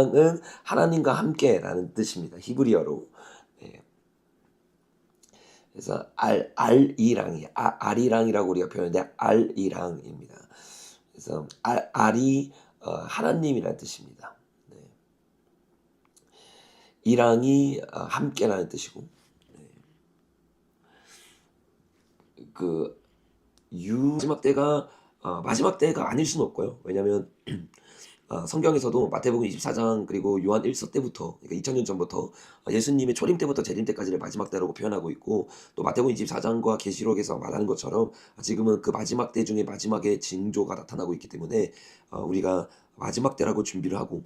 은 하나님과 함께라는 뜻입니다. 히브리어로. 네. 그래서 알이랑이라고 우리가 표현하는데 알이랑입니다. 그래서 알이 하나님이라는 뜻입니다. 네. 이랑이 함께라는 뜻이고, 네. 그 마지막 때가 아닐 수는 없고요. 왜냐하면 성경에서도 마태복음 24장 그리고 요한 1서 때부터, 그러니까 2000년 전부터 예수님의 초림 때부터 재림 때까지를 마지막 때라고 표현하고 있고, 또 마태복음 24장과 계시록에서 말하는 것처럼 지금은 그 마지막 때 중에 마지막의 징조가 나타나고 있기 때문에 우리가 마지막 때라고 준비를 하고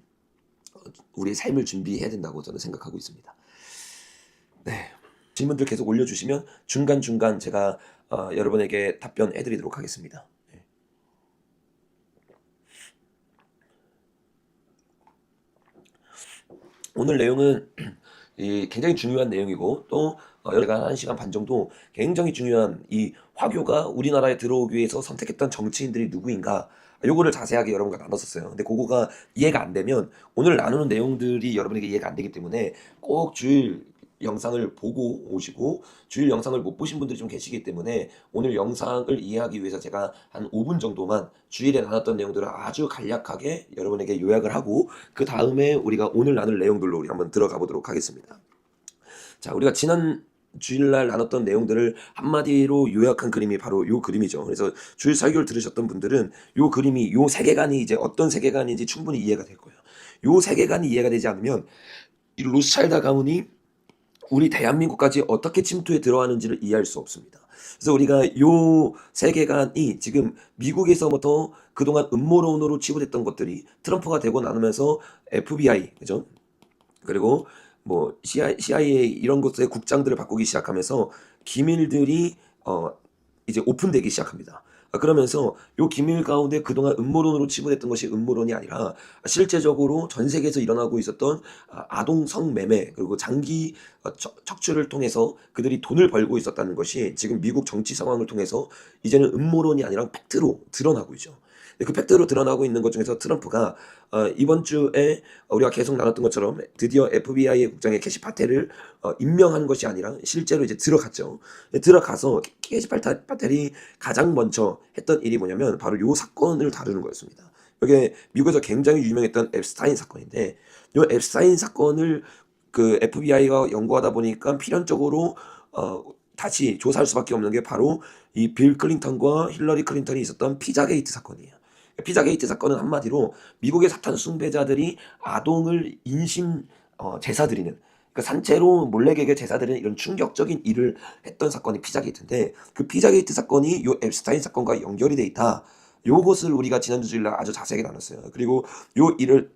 우리의 삶을 준비해야 된다고 저는 생각하고 있습니다. 네. 질문들 계속 올려주시면 중간중간 제가 여러분에게 답변해드리도록 하겠습니다. 오늘 내용은 굉장히 중요한 내용이고, 또 여기가 1시간 반 정도 굉장히 중요한 이 화교가 우리나라에 들어오기 위해서 선택했던 정치인들이 누구인가, 요거를 자세하게 여러분과 나눴었어요. 근데 그거가 이해가 안 되면 오늘 나누는 내용들이 여러분에게 이해가 안 되기 때문에 꼭 주일 영상을 보고 오시고, 주일 영상을 못 보신 분들이 좀 계시기 때문에 오늘 영상을 이해하기 위해서 제가 한 5분 정도만 주일에 나눴던 내용들을 아주 간략하게 여러분에게 요약을 하고, 그 다음에 우리가 오늘 나눌 내용들로 우리 한번 들어가 보도록 하겠습니다. 자, 우리가 지난 주일날 나눴던 내용들을 한마디로 요약한 그림이 바로 요 그림이죠. 그래서 주일 설교를 들으셨던 분들은 요 그림이, 요 세계관이 이제 어떤 세계관인지 충분히 이해가 될 거예요. 요 세계관이 이해가 되지 않으면 이 로스차일드 가문이 우리 대한민국까지 어떻게 침투해 들어가는지를 이해할 수 없습니다. 그래서 우리가 요 세계관이 지금 미국에서부터 그동안 음모론으로 치부됐던 것들이 트럼프가 되고 나누면서 FBI, 그죠? 그리고 뭐 CIA 이런 것들의 국장들을 바꾸기 시작하면서 기밀들이 이제 오픈되기 시작합니다. 그러면서 요 기밀 가운데 그동안 음모론으로 치부됐던 것이 음모론이 아니라 실제적으로 전 세계에서 일어나고 있었던 아동 성매매, 그리고 장기 척추를 통해서 그들이 돈을 벌고 있었다는 것이 지금 미국 정치 상황을 통해서 이제는 음모론이 아니라 팩트로 드러나고 있죠. 그 팩트로 드러나고 있는 것 중에서 트럼프가 이번 주에 우리가 계속 나눴던 것처럼 드디어 FBI의 국장의 캐시 파텔을 임명한 것이 아니라 실제로 이제 들어갔죠. 들어가서 캐시 파텔이 가장 먼저 했던 일이 뭐냐면 바로 요 사건을 다루는 거였습니다. 이게 미국에서 굉장히 유명했던 앱스타인 사건인데, 요 앱스타인 사건을 그 FBI가 연구하다 보니까 필연적으로 다시 조사할 수밖에 없는 게 바로 이 빌 클린턴과 힐러리 클린턴이 있었던 피자게이트 사건이에요. 피자게이트 사건은 한마디로 미국의 사탄 숭배자들이 아동을 인신 제사 드리는, 그러니까 산채로 몰래개개 제사 드리는 이런 충격적인 일을 했던 사건이 피자게이트인데, 그 피자게이트 사건이 요 앱스타인 사건과 연결이 돼 있다. 요것을 우리가 지난주 주일날 아주 자세하게 나눴어요. 그리고 요 일을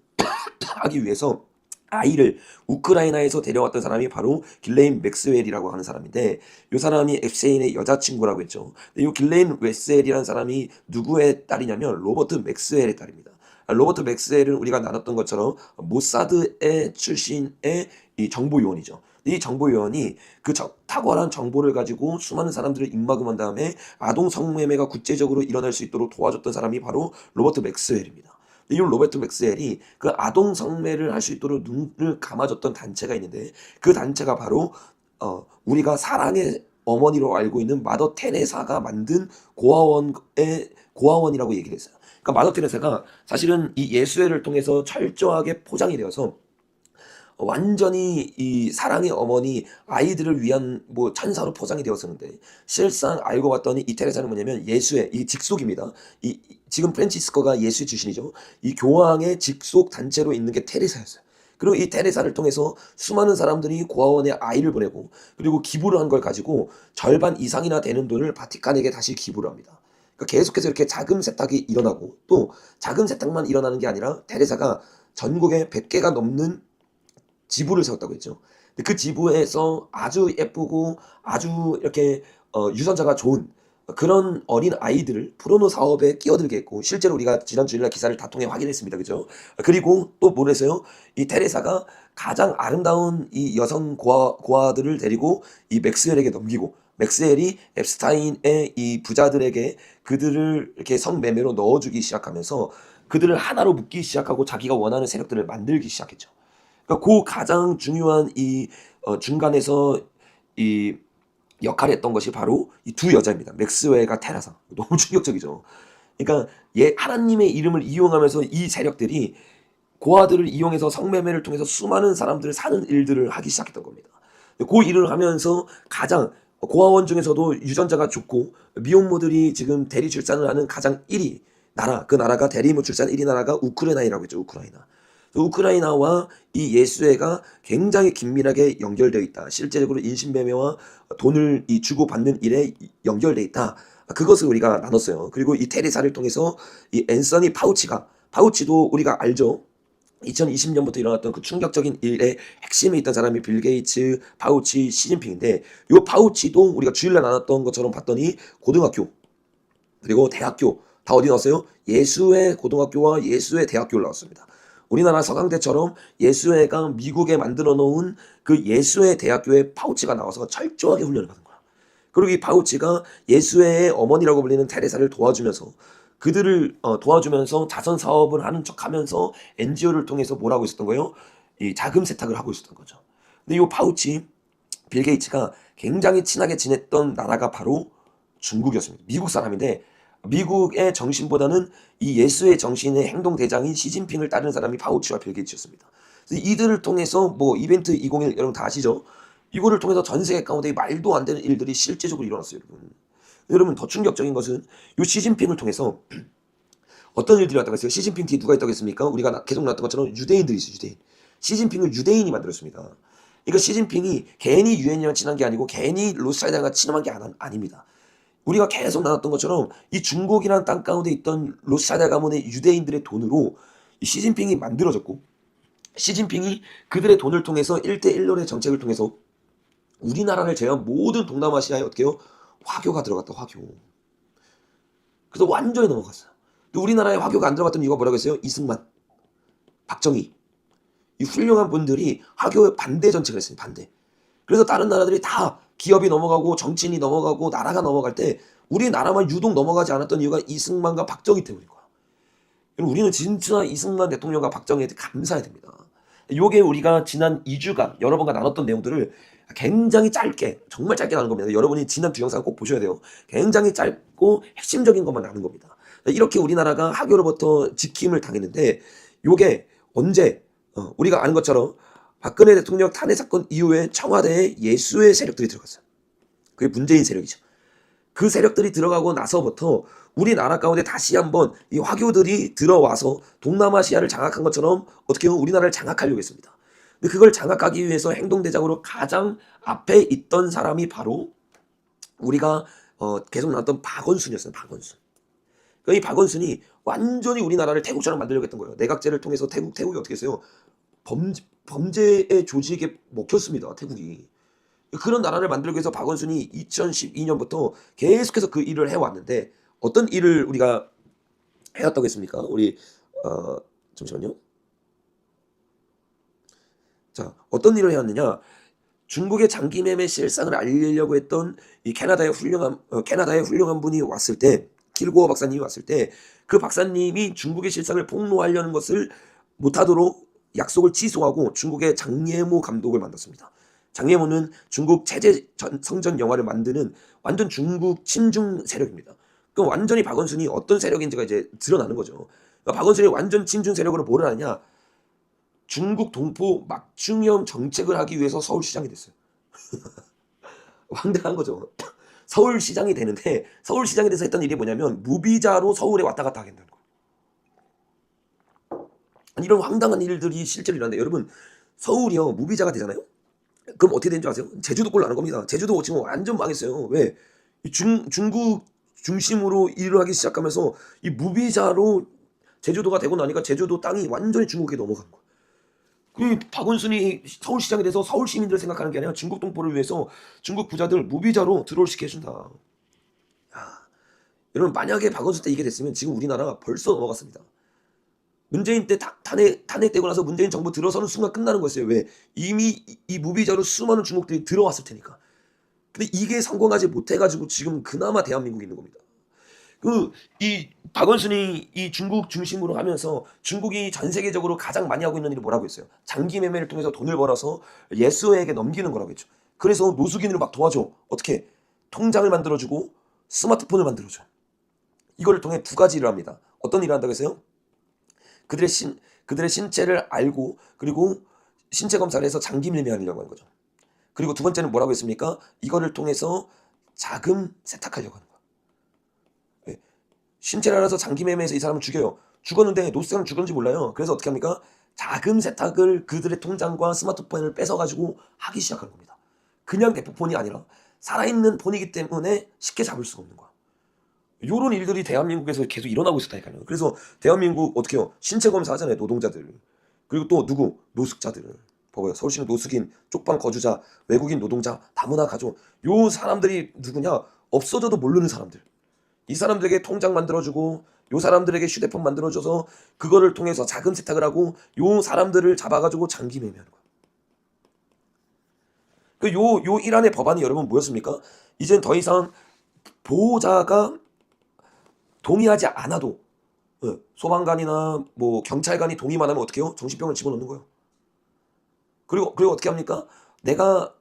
하기 위해서 아이를 우크라이나에서 데려왔던 사람이 바로 길레인 맥스웰이라고 하는 사람인데, 이 사람이 앱스테인의 여자친구라고 했죠. 이 길레인 맥스웰이라는 사람이 누구의 딸이냐면 로버트 맥스웰의 딸입니다. 로버트 맥스웰은 우리가 나눴던 것처럼 모사드의 출신의 이 정보요원이죠. 이 정보요원이 그 탁월한 정보를 가지고 수많은 사람들을 입막음한 다음에 아동 성매매가 국제적으로 일어날 수 있도록 도와줬던 사람이 바로 로버트 맥스웰입니다. 이 로버트 맥스웰이 그 아동 성매를 할 수 있도록 눈을 감아줬던 단체가 있는데, 그 단체가 바로 우리가 사랑의 어머니로 알고 있는 마더 테레사가 만든 고아원이라고 얘기를 했어요. 그러니까 마더 테레사가 사실은 이 예수회를 통해서 철저하게 포장이 되어서 완전히 이 사랑의 어머니, 아이들을 위한 뭐 찬사로 포장이 되었었는데, 실상 알고 봤더니 이 테레사는 뭐냐면 예수의 이 직속입니다. 지금 프란치스코가 예수의 출신이죠. 이 교황의 직속 단체로 있는 게 테레사였어요. 그리고 이 테레사를 통해서 수많은 사람들이 고아원에 아이를 보내고, 그리고 기부를 한 걸 가지고 절반 이상이나 되는 돈을 바티칸에게 다시 기부를 합니다. 그러니까 계속해서 이렇게 자금 세탁이 일어나고, 또 자금 세탁만 일어나는 게 아니라 테레사가 전국에 100개가 넘는 지부를 세웠다고 했죠. 근데 그 지부에서 아주 예쁘고 아주 이렇게 유전자가 좋은 그런 어린 아이들을 포르노 사업에 끼어들게 했고, 실제로 우리가 지난 주일날 기사를 다 통해 확인했습니다. 그죠? 그리고 또 뭐랬어요? 이 테레사가 가장 아름다운 이 여성 고아들을 데리고 이 맥스웰에게 넘기고, 맥스웰이 앱스타인의 이 부자들에게 그들을 이렇게 성매매로 넣어주기 시작하면서 그들을 하나로 묶기 시작하고 자기가 원하는 세력들을 만들기 시작했죠. 그러니까 그 가장 중요한 이 중간에서 이 역할을 했던 것이 바로 이 두 여자입니다. 맥스웰과 테라사. 너무 충격적이죠. 그러니까 하나님의 이름을 이용하면서 이 세력들이 고아들을 이용해서 성매매를 통해서 수많은 사람들을 사는 일들을 하기 시작했던 겁니다. 그 일을 하면서 가장 고아원 중에서도 유전자가 좋고 미혼모들이 지금 대리 출산을 하는 가장 1위 나라, 그 나라가 대리 출산 1위 나라가 우크라이나라고 했죠. 우크라이나. 우크라이나와 이 예수회가 굉장히 긴밀하게 연결되어 있다. 실제적으로 인신매매와 돈을 주고받는 일에 연결되어 있다. 그것을 우리가 나눴어요. 그리고 이 테레사를 통해서 이 앤서니 파우치도 우리가 알죠. 2020년부터 일어났던 그 충격적인 일의 핵심에 있던 사람이 빌 게이츠, 파우치, 시진핑인데, 요 파우치도 우리가 주일날 나눴던 것처럼 봤더니 고등학교 그리고 대학교 다 어디 나왔어요? 예수회 고등학교와 예수회 대학교를 나왔습니다. 우리나라 서강대처럼 예수회가 미국에 만들어 놓은 그 예수회 대학교에 파우치가 나와서 철저하게 훈련을 받은 거야. 그리고 이 파우치가 예수회의 어머니라고 불리는 테레사를 도와주면서 그들을 도와주면서 자선 사업을 하는 척하면서 NGO를 통해서 뭘 하고 있었던 거예요? 이 자금 세탁을 하고 있었던 거죠. 근데 이 파우치, 빌 게이츠가 굉장히 친하게 지냈던 나라가 바로 중국이었습니다. 미국 사람인데 미국의 정신보다는 이 예수의 정신의 행동 대장인 시진핑을 따르는 사람이 파우치와 빌 게이츠였습니다. 그래서 이들을 통해서 뭐 이벤트 2021 여러분 다 아시죠? 이거를 통해서 전 세계 가운데 말도 안 되는 일들이 실제적으로 일어났어요, 여러분. 여러분 더 충격적인 것은 이 시진핑을 통해서 어떤 일들이 왔다고 했어요? 시진핑 뒤에 누가 있다고 했습니까? 우리가 계속 나왔던 것처럼 유대인들이 있어요. 유대인. 시진핑을 유대인이 만들었습니다. 그러니까 시진핑이 괜히 유엔이랑 친한 게 아니고 괜히 로스차일드가 친한 게 아닙니다. 우리가 계속 나눴던 것처럼 이 중국이라는 땅 가운데 있던 로스차일드 가문의 유대인들의 돈으로 이 시진핑이 만들어졌고, 시진핑이 그들의 돈을 통해서 1대1론의 정책을 통해서 우리나라를 제외한 모든 동남아시아에 어떻게 해요? 화교가 들어갔다. 화교. 그래서 완전히 넘어갔어요. 우리나라에 화교가 안 들어갔던 이유가 뭐라고 했어요? 이승만, 박정희, 이 훌륭한 분들이 화교의 반대 정책을 했어요. 반대. 그래서 다른 나라들이 다 기업이 넘어가고 정치인이 넘어가고 나라가 넘어갈 때 우리나라만 유독 넘어가지 않았던 이유가 이승만과 박정희 때문인 거야. 우리는 진짜 이승만 대통령과 박정희한테 감사해야 됩니다. 요게 우리가 지난 2주간 여러분과 나눴던 내용들을 굉장히 짧게, 정말 짧게 나눈 겁니다. 여러분이 지난 두 영상을 꼭 보셔야 돼요. 굉장히 짧고 핵심적인 것만 나눈 겁니다. 이렇게 우리나라가 화교로부터 지킴을 당했는데, 요게 언제 우리가 아는 것처럼 박근혜 대통령 탄핵 사건 이후에 청와대에 예수의 세력들이 들어갔어요. 그게 문재인 세력이죠. 그 세력들이 들어가고 나서부터 우리나라 가운데 다시 한번 이 화교들이 들어와서 동남아시아를 장악한 것처럼 어떻게 보면 우리나라를 장악하려고 했습니다. 근데 그걸 장악하기 위해서 행동대장으로 가장 앞에 있던 사람이 바로 우리가 계속 나왔던 박원순이었어요. 박원순. 그러니까 이 박원순이 완전히 우리나라를 태국처럼 만들려고 했던 거예요. 내각제를 통해서 태국이 어떻게 했어요? 범죄의 조직에 먹혔습니다. 태국이. 그런 나라를 만들기 위해서 박원순이 2012년부터 계속해서 그 일을 해왔는데, 어떤 일을 우리가 해왔다고 했습니까? 우리 잠시만요. 자, 어떤 일을 해왔느냐? 중국의 장기 매매 실상을 알리려고 했던 이 캐나다의 훌륭한 분이 왔을 때, 길고어 박사님이 왔을 때, 그 박사님이 중국의 실상을 폭로하려는 것을 못하도록 약속을 취소하고 중국의 장예모 감독을 만났습니다. 장예모는 중국 체제 성전 영화를 만드는 완전 중국 친중 세력입니다. 그럼 완전히 박원순이 어떤 세력인지가 이제 드러나는 거죠. 그러니까 박원순이 완전 친중 세력으로 뭐를 하느냐? 중국 동포 막중형 정책을 하기 위해서 서울시장이 됐어요. 황당한 거죠. 서울시장이 되는데, 서울시장이 돼서 했던 일이 뭐냐면 무비자로 서울에 왔다 갔다 하겠다는 거예요. 이런 황당한 일들이 실제로 일어나는데, 여러분 서울이요 무비자가 되잖아요. 그럼 어떻게 되는 줄 아세요? 제주도꼴 나는 겁니다. 제주도 지금 완전 망했어요. 왜? 중국 중심으로 일을 하기 시작하면서 이 무비자로 제주도가 되고 나니까 제주도 땅이 완전히 중국에 넘어간 거예요. 그 박원순이 서울시장이 돼서 서울 시민들을 생각하는 게 아니라 중국 동포를 위해서 중국 부자들 무비자로 들어올 시켜 준다. 여러분 만약에 박원순 때 이게 됐으면 지금 우리나라가 벌써 넘어갔습니다. 문재인 때 탄핵되고 나서 문재인 정부 들어서는 순간 끝나는 거였어요. 왜? 이미 이 무비자로 수많은 중국들이 들어왔을 테니까. 근데 이게 성공하지 못해가지고 지금 그나마 대한민국이 있는 겁니다. 이 박원순이 이 중국 중심으로 하면서 중국이 전 세계적으로 가장 많이 하고 있는 일이 뭐라고 했어요? 장기 매매를 통해서 돈을 벌어서 예수에게 넘기는 거라고 했죠. 그래서 노숙인을 막 도와줘. 어떻게? 통장을 만들어주고 스마트폰을 만들어줘. 이걸 통해 두 가지 일을 합니다. 어떤 일을 한다고 했어요? 그들의 신체를 알고 그리고 신체 검사를 해서 장기 매매하려고 하는 거죠. 그리고 두 번째는 뭐라고 했습니까? 이거를 통해서 자금 세탁하려고 하는 거예요. 예. 신체를 알아서 장기 매매해서 이 사람을 죽여요. 죽었는데 노스사람 죽었는지 몰라요. 그래서 어떻게 합니까? 자금 세탁을 그들의 통장과 스마트폰을 뺏어가지고 하기 시작하는 겁니다. 그냥 대포폰이 아니라 살아있는 폰이기 때문에 쉽게 잡을 수가 없는 거야. 요런 일들이 대한민국에서 계속 일어나고 있었다니까요. 그래서 대한민국 어떻게 해요? 신체 검사 하잖아요. 노동자들. 그리고 또 누구? 노숙자들. 봐봐요. 서울시는 노숙인, 쪽방 거주자, 외국인 노동자, 다문화 가족. 요 사람들이 누구냐? 없어져도 모르는 사람들. 이 사람들에게 통장 만들어주고 요 사람들에게 휴대폰 만들어줘서 그거를 통해서 자금 세탁을 하고 요 사람들을 잡아가지고 장기 매매하는 거야. 요 이란의 법안이 여러분 뭐였습니까? 이젠 더 이상 보호자가 동의하지 않아도 소방관이나 뭐 경찰관이 동의만 하면 어떻게 해요? 정신병을 집어넣는 거예요. 그리고 어떻게 합니까? 내가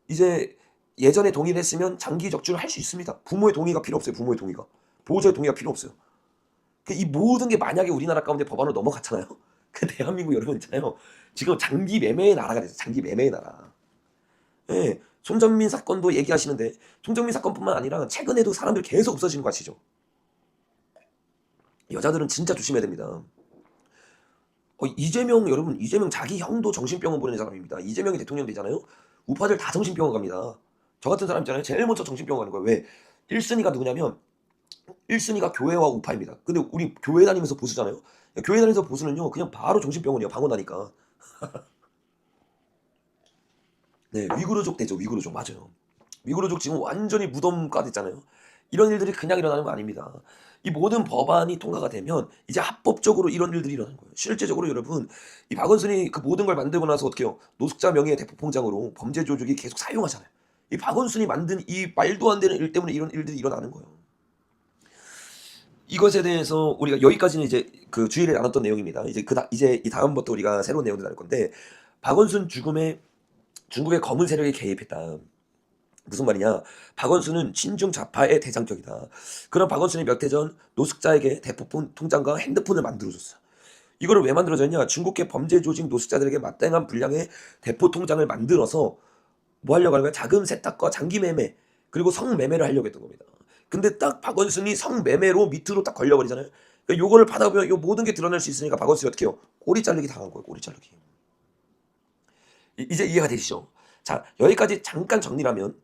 이제 예전에 동의를 했으면 장기 적주를 할 수 있습니다. 부모의 동의가 필요 없어요. 부모의 동의가. 보호자의 동의가 필요 없어요. 이 모든 게 만약에 우리나라 가운데 법안으로 넘어갔잖아요. 그 대한민국 여러분 있잖아요. 지금 장기 매매의 나라가 됐어요. 장기 매매의 나라. 예. 손정민 사건도 얘기하시는데 손정민 사건뿐만 아니라 최근에도 사람들 계속 없어지는 거 아시죠? 여자들은 진짜 조심해야 됩니다. 이재명 여러분, 이재명 자기 형도 정신병원 보내는 사람입니다. 이재명이 대통령 되잖아요. 우파들 다 정신병원 갑니다. 저 같은 사람 있잖아요. 제일 먼저 정신병원 가는 거예요. 왜? 1순위가 누구냐면 1순위가 교회와 우파입니다. 근데 우리 교회 다니면서 보수잖아요. 교회 다니면서 보수는요. 그냥 바로 정신병원이에요. 방언하니까. 네, 위구르족 되죠. 위구르족 맞아요. 위구르족 지금 완전히 무덤가 됐잖아요. 이런 일들이 그냥 일어나는 거 아닙니다. 이 모든 법안이 통과가 되면 이제 합법적으로 이런 일들이 일어나는 거예요. 실제적으로 여러분 이 박원순이 그 모든 걸 만들고 나서 어떻게 해요? 노숙자 명의의 대포통장으로 범죄 조직이 계속 사용하잖아요. 이 박원순이 만든 이 말도 안 되는 일 때문에 이런 일들이 일어나는 거예요. 이것에 대해서 우리가 여기까지는 이제 그 주의를 나눴던 내용입니다. 이제 이 다음부터 우리가 새로운 내용들 나눌 건데 박원순 죽음에 중국의 검은 세력이 개입했다. 무슨 말이냐? 박원순은 친중 좌파의 대장격이다. 그런 박원순이 몇 해 전 노숙자에게 대포폰 통장과 핸드폰을 만들어줬어요. 이거를 왜 만들어줬냐? 중국계 범죄 조직 노숙자들에게 마땅한 분량의 대포 통장을 만들어서 뭐 하려고 하는 거야? 자금 세탁과 장기 매매 그리고 성매매를 하려고 했던 겁니다. 근데 딱 박원순이 성매매로 밑으로 딱 걸려버리잖아요. 그러니까 요거를 받아보면 요 모든 게 드러날 수 있으니까 박원순이 어떻게 해요? 꼬리 자르기 당한 거예요. 꼬리 자르기. 이제 이해가 되시죠? 자, 여기까지 잠깐 정리하면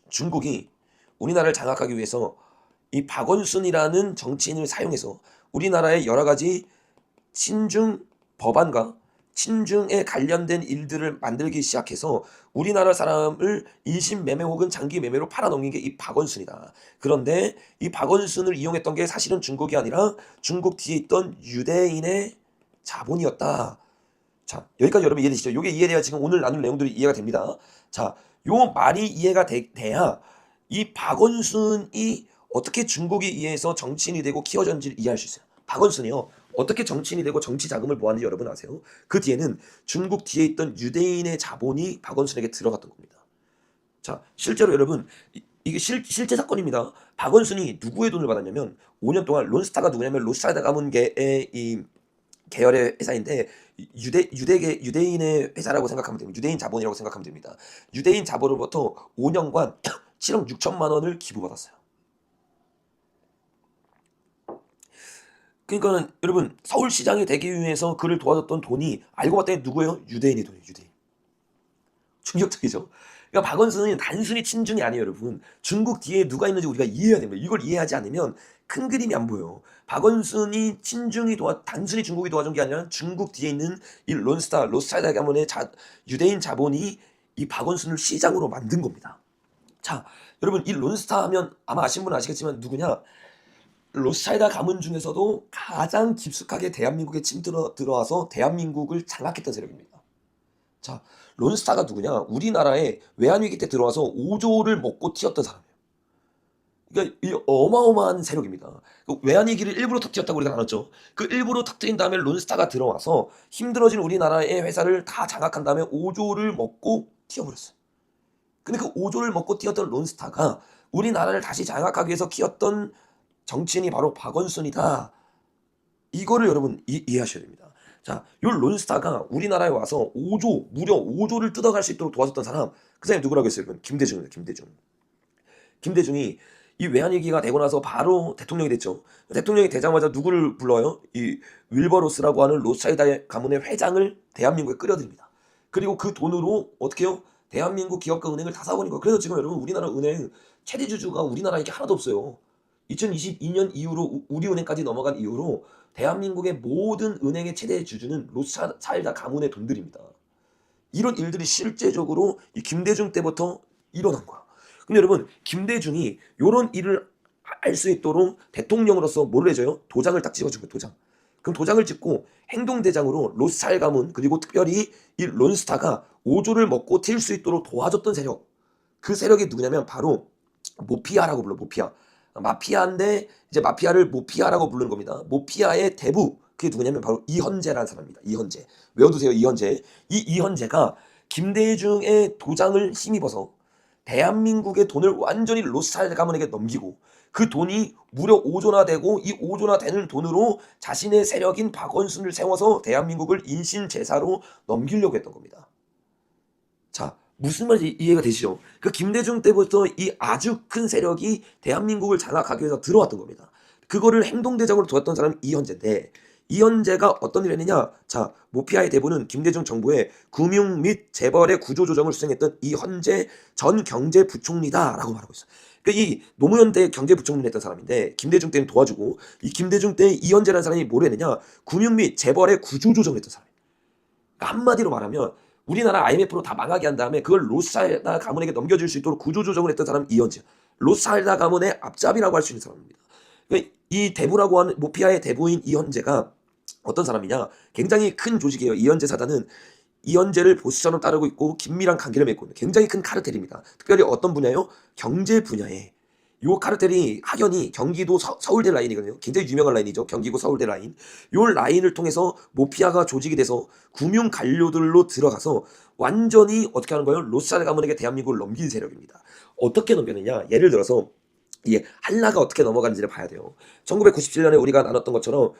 중국이 우리나라를 장악하기 위해서 이 박원순이라는 정치인을 사용해서 우리나라의 여러 가지 친중 법안과 친중에 관련된 일들을 만들기 시작해서 우리나라 사람을 인신매매 혹은 장기매매로 팔아넘긴 게 이 박원순이다. 그런데 이 박원순을 이용했던 게 사실은 중국이 아니라 중국 뒤에 있던 유대인의 자본이었다. 자, 여기까지 여러분 이해되시죠? 이게 이해돼야 지금 오늘 나눌 내용들이 이해가 됩니다. 자, 요 말이 이해가 돼야 이 박원순이 어떻게 중국에 의해서 정치인이 되고 키워졌는지를 이해할 수 있어요. 박원순이요. 어떻게 정치인이 되고 정치 자금을 모았는지 여러분 아세요? 그 뒤에는 중국 뒤에 있던 유대인의 자본이 박원순에게 들어갔던 겁니다. 자, 실제로 여러분 이게 실제 사건입니다. 박원순이 누구의 돈을 받았냐면 5년 동안 론스타가 누구냐면 로스차일드 가문계의 이 계열의 회사인데 유대인의 회사라고 생각하면 됩니다. 유대인 자본이라고 생각하면 됩니다. 유대인 자본으로부터 5년간 7억 6천만 원을 기부받았어요. 그러니까 여러분 서울시장이 되기 위해서 그를 도와줬던 돈이 알고 봤더니 누구예요? 유대인의 돈이에요. 유대인. 충격적이죠. 그러니까 박원순은 단순히 친중이 아니에요, 여러분. 중국 뒤에 누가 있는지 우리가 이해해야 됩니다. 이걸 이해하지 않으면 큰 그림이 안 보여요. 박원순이 단순히 중국이 도와준 게 아니라 중국 뒤에 있는 이 론스타, 로스차일드 가문의 유대인 자본이 이 박원순을 시장으로 만든 겁니다. 자, 여러분 이 론스타 하면 아마 아시는 분은 아시겠지만 누구냐? 로스차일드 가문 중에서도 가장 깊숙하게 대한민국에 들어와서 대한민국을 장악했던 세력입니다. 자, 론스타가 누구냐? 우리나라에 외환위기 때 들어와서 5조를 먹고 튀었던 사람이에요. 그러니까 이 어마어마한 세력입니다. 그 외환위기를 일부러 터뜨렸다고 우리가 나눴죠. 그 일부러 터뜨린 다음에 론스타가 들어와서 힘들어진 우리나라의 회사를 다 장악한 다음에 5조를 먹고 튀어버렸어요. 근데 그 5조를 먹고 튀었던 론스타가 우리나라를 다시 장악하기 위해서 키웠던 정치인이 바로 박원순이다. 이거를 여러분 이해하셔야 됩니다. 자, 요 론스타가 우리나라에 와서 5조, 무려 5조를 뜯어갈 수 있도록 도와줬던 사람, 그 사람이 누구라고 했어요? 여러분? 김대중입니다. 김대중. 김대중이 이 외환위기가 되고 나서 바로 대통령이 됐죠. 대통령이 되자마자 누구를 불러요? 이 윌버로스라고 하는 로스차일드 가문의 회장을 대한민국에 끌어들입니다. 그리고 그 돈으로 어떻게 해요? 대한민국 기업과 은행을 다 사버린 거예요. 그래서 지금 여러분 우리나라 은행 최대 주주가 우리나라에 하나도 없어요. 2022년 이후로 우리은행까지 넘어간 이후로 대한민국의 모든 은행의 최대 주주는 로스차일드 가문의 돈들입니다. 이런 일들이 실제적으로 이 김대중 때부터 일어난 거야. 근데 여러분 김대중이 이런 일을 할 수 있도록 대통령으로서 뭘 해줘요? 도장을 딱 찍어준 거예요. 도장. 그럼 도장을 찍고 행동대장으로 로스차일드 가문 그리고 특별히 이 론스타가 5조를 먹고 튈 수 있도록 도와줬던 세력. 그 세력이 누구냐면 바로 모피아라고 불러. 모피아. 마피아인데 이제 마피아를 모피아라고 부르는 겁니다. 모피아의 대부. 그게 누구냐면 바로 이현재라는 사람입니다. 이현재. 외워두세요. 이현재. 이 이현재가 김대중의 도장을 힘입어서 대한민국의 돈을 완전히 로스차일드 가문에게 넘기고 그 돈이 무려 5조나 되고 이 5조나 되는 돈으로 자신의 세력인 박원순을 세워서 대한민국을 인신제사로 넘기려고 했던 겁니다. 자, 무슨 말인지 이해가 되시죠? 그 김대중 때부터 이 아주 큰 세력이 대한민국을 장악하기 위해서 들어왔던 겁니다. 그거를 행동대장으로 두었던 사람이 이현재인데 이현재가 어떤 일을 했느냐? 자, 모피아의 대부는 김대중 정부의 금융 및 재벌의 구조조정을 수행했던 이현재 전 경제부총리다라고 말하고 있어요. 그러니까 이 노무현 때 경제부총리를 했던 사람인데 김대중 때는 도와주고 이 김대중 때 이현재라는 사람이 뭘 했느냐? 금융 및 재벌의 구조조정을 했던 사람이에요. 그러니까 한마디로 말하면 우리나라 IMF로 다 망하게 한 다음에 그걸 로스차일드 가문에게 넘겨줄 수 있도록 구조조정을 했던 사람은 이현재. 로스차일드 가문의 앞잡이라고 할 수 있는 사람입니다. 그러니까 이 대부라고 하는 모피아의 대부인 이현재가 어떤 사람이냐? 굉장히 큰 조직이에요. 이현재 사단은 이현재를 보수처럼 따르고 있고 긴밀한 관계를 맺고 있는 굉장히 큰 카르텔입니다. 특별히 어떤 분야요? 경제 분야에. 요 카르텔이 확연히 경기도 서울대 라인이거든요. 굉장히 유명한 라인이죠. 경기도 서울대 라인. 요 라인을 통해서 모피아가 조직이 돼서 금융 관료들로 들어가서 완전히 어떻게 하는 거예요? 로스차일드 가문에게 대한민국을 넘긴 세력입니다. 어떻게 넘겼느냐? 예를 들어서 이게 한라가 어떻게 넘어가는지를 봐야 돼요. 1997년에 우리가 나눴던 것처럼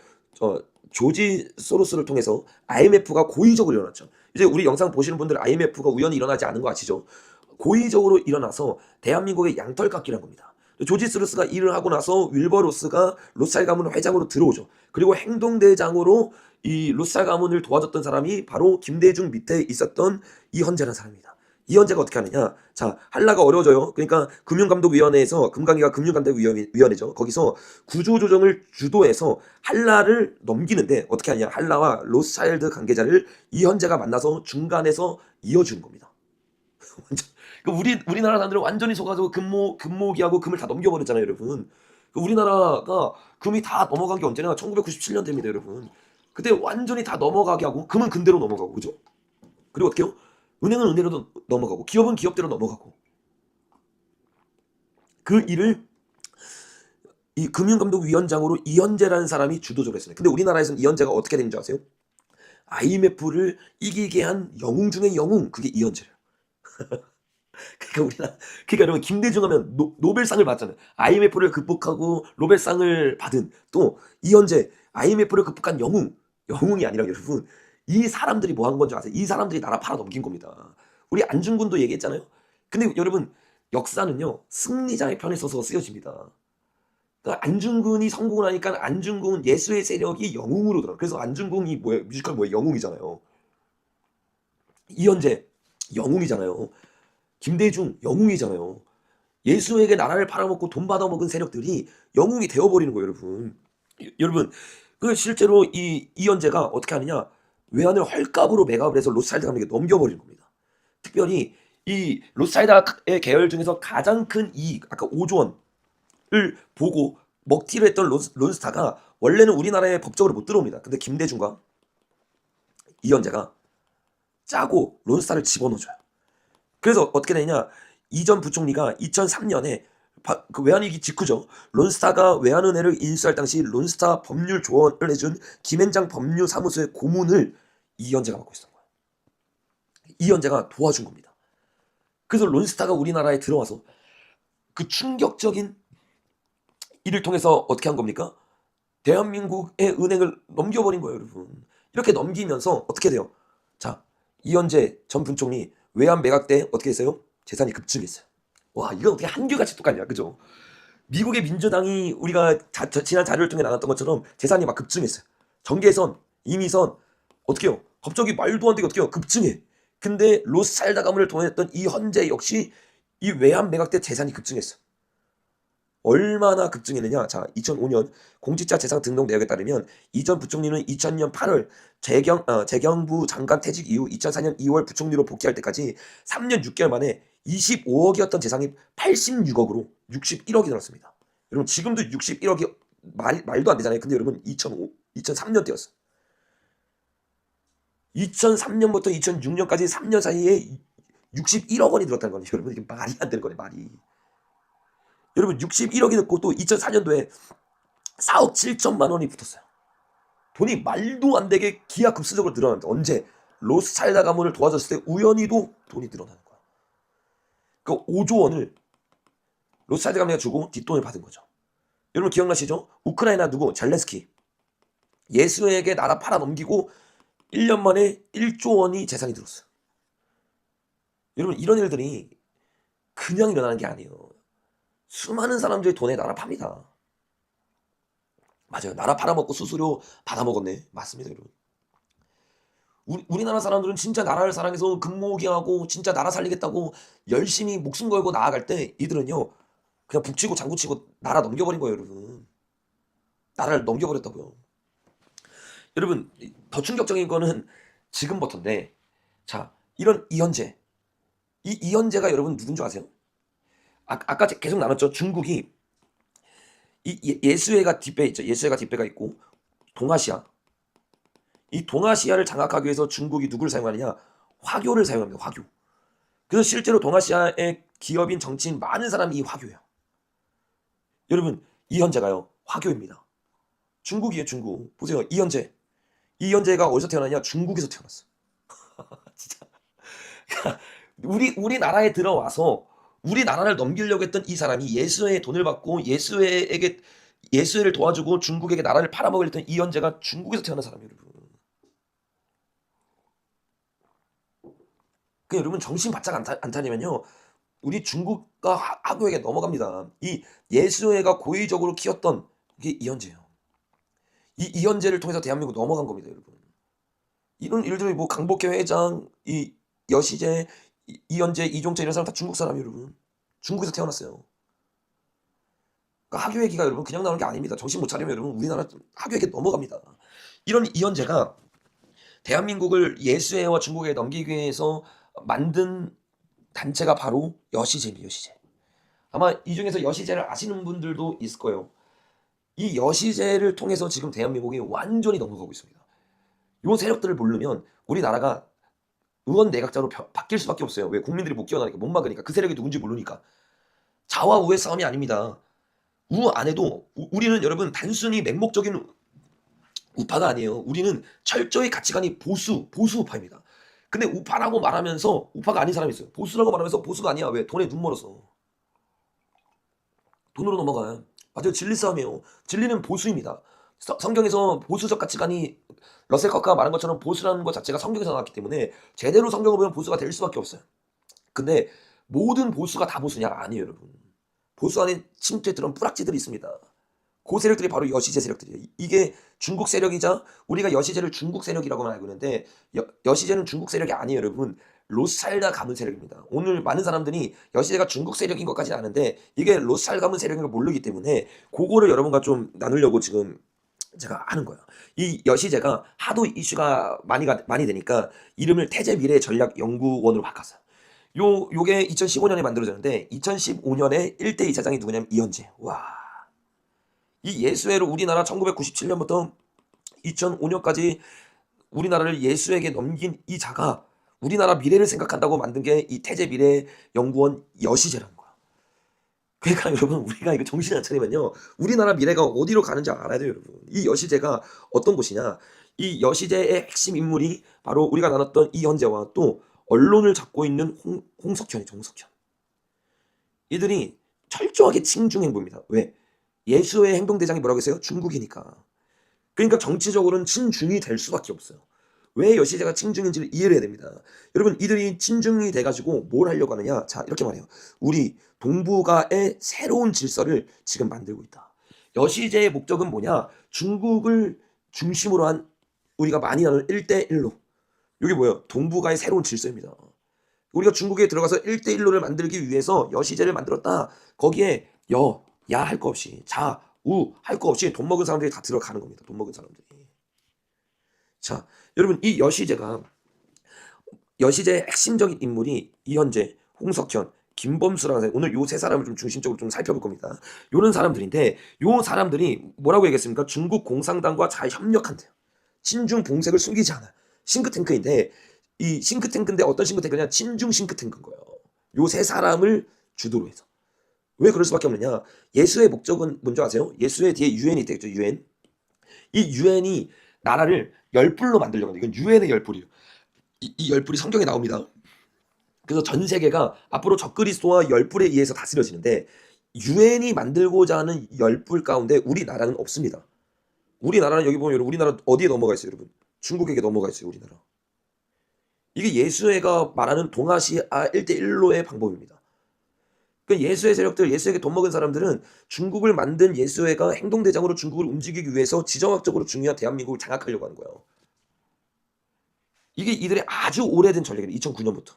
조지 소로스를 통해서 IMF가 고의적으로 일어났죠. 이제 우리 영상 보시는 분들 IMF가 우연히 일어나지 않은 거 아시죠? 고의적으로 일어나서 대한민국의 양털 깎기란 겁니다. 조지 소로스가 일을 하고 나서 윌버로스가 로스차일드 가문 회장으로 들어오죠. 그리고 행동대장으로 이 로스차일드 가문을 도와줬던 사람이 바로 김대중 밑에 있었던 이현재라는 사람입니다. 이현재가 어떻게 하느냐? 자, 한라가 어려워져요. 그러니까 금융감독위원회에서 금강위가 금융감독위원회죠. 거기서 구조조정을 주도해서 한라를 넘기는데 어떻게 하냐? 한라와 로스차일드 관계자를 이현재가 만나서 중간에서 이어주는 겁니다. 완전 우리나라 사람들은 완전히 속아서 금모기하고 금을 다 넘겨버렸잖아요, 여러분. 우리나라가 금이 다 넘어간 게 언제나 1997년대입니다, 여러분. 그때 완전히 다 넘어가게 하고 금은 금대로 넘어가고, 그죠? 그리고 어떻게 해요? 은행은 은행으로 넘어가고 기업은 기업대로 넘어가고 그 일을 이 금융감독위원장으로 이현재라는 사람이 주도적으로 했어요. 근데 우리나라에서는 이현재가 어떻게 된 줄 아세요? IMF를 이기게 한 영웅 중에 영웅, 그게 이현재예요. 그러니까 여러분 김대중 하면 노벨상을 받잖아요. IMF를 극복하고 노벨상을 받은 또 이현재, IMF를 극복한 영웅이 아니라 여러분 이 사람들이 뭐 한 건 줄 아세요? 이 사람들이 나라 팔아 넘긴 겁니다. 우리 안중근도 얘기했잖아요. 근데 여러분 역사는요 승리자의 편에 서서 쓰여집니다. 그러니까 안중근이 성공을 하니까 안중근 예수의 세력이 영웅으로 들어. 그래서 안중근이 뭐예요? 뮤지컬 뭐예요? 영웅이잖아요. 이현재 영웅이잖아요. 김대중 영웅이잖아요. 예수에게 나라를 팔아먹고 돈 받아먹은 세력들이 영웅이 되어버리는 거예요, 여러분. 여러분 그 실제로 이 이현재가 어떻게 하느냐? 외환을 헐값으로 매각을 해서 로스차일드 가문에게 넘겨버리는 겁니다. 특별히 이 로스차일드의 계열 중에서 가장 큰 이익, 아까 5조 원을 보고 먹튀를 했던 론스타가 원래는 우리나라에 법적으로 못 들어옵니다. 근데 김대중과 이현재가 짜고 론스타를 집어넣어줘요. 그래서 어떻게 되냐? 이전 부총리가 2003년에 그 외환위기 직후죠. 론스타가 외환은행을 인수할 당시 론스타 법률 조언을 해준 김앤장 법률사무소의 고문을 이현재가 맡고 있었던 거예요. 이현재가 도와준 겁니다. 그래서 론스타가 우리나라에 들어와서 그 충격적인 일을 통해서 어떻게 한 겁니까? 대한민국의 은행을 넘겨버린 거예요, 여러분. 이렇게 넘기면서 어떻게 돼요? 자, 이현재 전 부총리 외환 매각 때 어떻게 했어요? 재산이 급증했어요. 와, 이건 어떻게 한결같이 똑같냐, 그죠? 미국의 민주당이 우리가 지난 자료를 통해 나눴던 것처럼 재산이 막 급증했어요. 전개선, 임의선, 어떻게 해요? 갑자기 말도 안 되게 어떻게 해요? 급증해. 근데 로스차일드 가문을 통했던 이 헌재 역시 이 외환 매각 때 재산이 급증했어. 얼마나 급증했느냐? 자, 2005년 공직자 재산 등록 내역에 따르면 이전 부총리는 2000년 8월 재경부 장관 퇴직 이후 2004년 2월 부총리로 복귀할 때까지 3년 6개월 만에 25억이었던 재산이 86억으로 61억이 늘었습니다. 여러분 지금도 61억이 말도 안 되잖아요. 근데 여러분 2003년 때였어. 2003년부터 2006년까지 3년 사이에 61억 원이 늘었다는 거예요. 여러분 이게 말이 안 되는 거네, 말이. 여러분 61억이 넣고 또 2004년도에 4억 7천만 원이 붙었어요. 돈이 말도 안 되게 기하급수적으로 늘어났는데 언제? 로스차일드 가문을 도와줬을 때 우연히도 돈이 늘어나는 거야. 그 5조 원을 로스차일드 가문이 주고 뒷돈을 받은 거죠. 여러분 기억나시죠? 우크라이나 누구? 젤렌스키. 예수에게 나라 팔아 넘기고 1년 만에 1조 원이 재산이 들었어요. 여러분 이런 일들이 그냥 일어나는 게 아니에요. 수많은 사람들이 돈에 나라 팝니다. 맞아요. 나라 팔아먹고 수수료 받아먹었네. 맞습니다, 여러분. 우리나라 사람들은 진짜 나라를 사랑해서 근무호기하고 진짜 나라 살리겠다고 열심히 목숨 걸고 나아갈 때 이들은요 그냥 북치고 장구치고 나라 넘겨버린 거예요, 여러분. 나라를 넘겨버렸다고요. 여러분 더 충격적인 거는 지금부터인데, 자, 이런 이현재, 이 이현재가 여러분 누군 줄 아세요? 아까 계속 나눴죠. 중국이 이 예수회가 뒷배 있죠. 예수회가 뒷배가 있고 동아시아, 이 동아시아를 장악하기 위해서 중국이 누구를 사용하느냐? 화교를 사용합니다. 화교. 그래서 실제로 동아시아의 기업인 정치인 많은 사람이 이 화교예요. 여러분 이현재가요 화교입니다. 중국이에요, 중국. 보세요, 이현재가 어디서 태어나냐? 중국에서 태어났어. 진짜. 우리나라에 들어와서 우리나라를 넘기려고 했던 이 사람이 예수회의 돈을 받고 예수회를 도와주고 중국에게 나라를 팔아먹으려 했던 이현재가 중국에서 태어난 사람이에요, 여러분. 그 여러분 정신 바짝 안 차리면요 우리 중국과 화교에게 넘어갑니다. 이 예수회가 고의적으로 키웠던 게 이현재예요. 이 이현재를 통해서 대한민국 넘어간 겁니다, 여러분. 이런 일들이 뭐 강복회 회장, 이 여시재, 이현재, 이종재 이런 사람 다 중국 사람이에요, 여러분. 중국에서 태어났어요. 그러니까 학교얘기가 여러분 그냥 나오는 게 아닙니다. 정신 못 차리면 여러분 우리나라 학교얘기 넘어갑니다. 이런 이현재가 대한민국을 예수회와 중국에 넘기기 위해서 만든 단체가 바로 여시재입니다. 여시재. 아마 이 중에서 여시재를 아시는 분들도 있을 거예요. 이 여시재를 통해서 지금 대한민국이 완전히 넘어가고 있습니다. 이 세력들을 모르면 우리나라가 의원 내각자로 바뀔 수밖에 없어요. 왜? 국민들이 못 끼어나니까, 못 막으니까. 그 세력이 누군지 모르니까. 좌와 우의 싸움이 아닙니다. 우 안에도 우리는 여러분 단순히 맹목적인 우파가 아니에요. 우리는 철저히 가치관이 보수 우파입니다. 근데 우파라고 말하면서 우파가 아닌 사람이 있어요. 보수라고 말하면서 보수가 아니야. 왜? 돈에 눈 멀어서. 돈으로 넘어가요. 맞아요. 진리 싸움이에요. 진리는 보수입니다. 성경에서 보수적 가치관이 러셀 커크가 말한 것처럼 보수라는 것 자체가 성경에서 나왔기 때문에 제대로 성경을 보면 보수가 될 수밖에 없어요. 근데 모든 보수가 다 보수냐? 아니에요, 여러분. 보수 안에 침투에 들어온 뿌락지들이 있습니다. 그 세력들이 바로 여시재 세력들이에요. 이게 중국 세력이자 우리가 여시재를 중국 세력이라고만 알고 있는데 여시재는 중국 세력이 아니에요, 여러분. 로스차일드 가문 세력입니다. 오늘 많은 사람들이 여시재가 중국 세력인 것까지는 아는데 이게 로스차일드 가문 세력인 걸 모르기 때문에 그거를 여러분과 좀 나누려고 지금 제가 하는 거예요. 이 여시재가 하도 이슈가 많이 되니까 이름을 태제미래전략연구원으로 바꿨어요. 요게 2015년에 만들어졌는데 2015년에 1대 이사장이 누구냐면 이현재. 와. 이 예수회를 우리나라 1997년부터 2005년까지 우리나라를 예수에게 넘긴 이 자가 우리나라 미래를 생각한다고 만든 게 이 태제미래연구원 여시재라는 거야. 그러니까 여러분 우리가 이거 정신 안 차리면요. 우리나라 미래가 어디로 가는지 알아야 돼요, 여러분. 이 여시제가 어떤 곳이냐? 이 여시제의 핵심 인물이 바로 우리가 나눴던 이현재와 또 언론을 잡고 있는 홍석현이죠, 홍석현. 이들이 철저하게 친중 행보입니다. 왜? 예수의 행동대장이 뭐라고 했어요? 중국이니까. 그러니까 정치적으로는 친중이 될 수밖에 없어요. 왜 여시제가 친중인지를 이해를 해야 됩니다. 여러분 이들이 친중이 돼가지고 뭘 하려고 하느냐? 자 이렇게 말해요. 우리 동북아의 새로운 질서를 지금 만들고 있다. 여시제의 목적은 뭐냐? 중국을 중심으로 한 우리가 많이 나누는 1대1로. 이게 뭐예요? 동북아의 새로운 질서입니다. 우리가 중국에 들어가서 1대1로를 만들기 위해서 여시제를 만들었다. 거기에 야 할 거 없이 자, 우 할 거 없이 돈 먹은 사람들이 다 들어가는 겁니다. 돈 먹은 사람들이. 자, 여러분 이 여시제의 핵심적인 인물이 이현재, 홍석현, 김범수라는 사람. 오늘 요 세 사람을 좀 중심적으로 좀 살펴볼 겁니다. 요런 사람들인데 요 사람들이 뭐라고 얘기했습니까? 중국 공산당과 잘 협력한대요. 친중 봉색을 숨기지 않아요. 싱크탱크인데 이 싱크탱크인데 어떤 싱크탱크냐? 친중 싱크탱크인 거예요. 요 세 사람을 주도로 해서. 왜 그럴 수밖에 없느냐? 예수의 목적은 뭔지 아세요? 예수의 뒤에 유엔이 있겠죠. 유엔. 이 유엔이 나라를 열불로 만들려고 하는데 이건 유엔의 열불이에요. 이 열불이 성경에 나옵니다. 그래서 전 세계가 앞으로 적그리스도와 열불에 의해서 다스려지는데 유엔이 만들고자 하는 열불 가운데 우리나라는 없습니다. 우리나라는 여기 보면 여러분 우리나라 어디에 넘어가 있어요, 여러분? 중국에게 넘어가 있어요, 우리나라. 이게 예수회가 말하는 동아시아 1대1로의 방법입니다. 그러니까 예수의 세력들, 예수에게 돈 먹은 사람들은 중국을 만든 예수회가 행동대장으로 중국을 움직이기 위해서 지정학적으로 중요한 대한민국을 장악하려고 하는 거예요. 이게 이들의 아주 오래된 전략이에요. 2009년부터.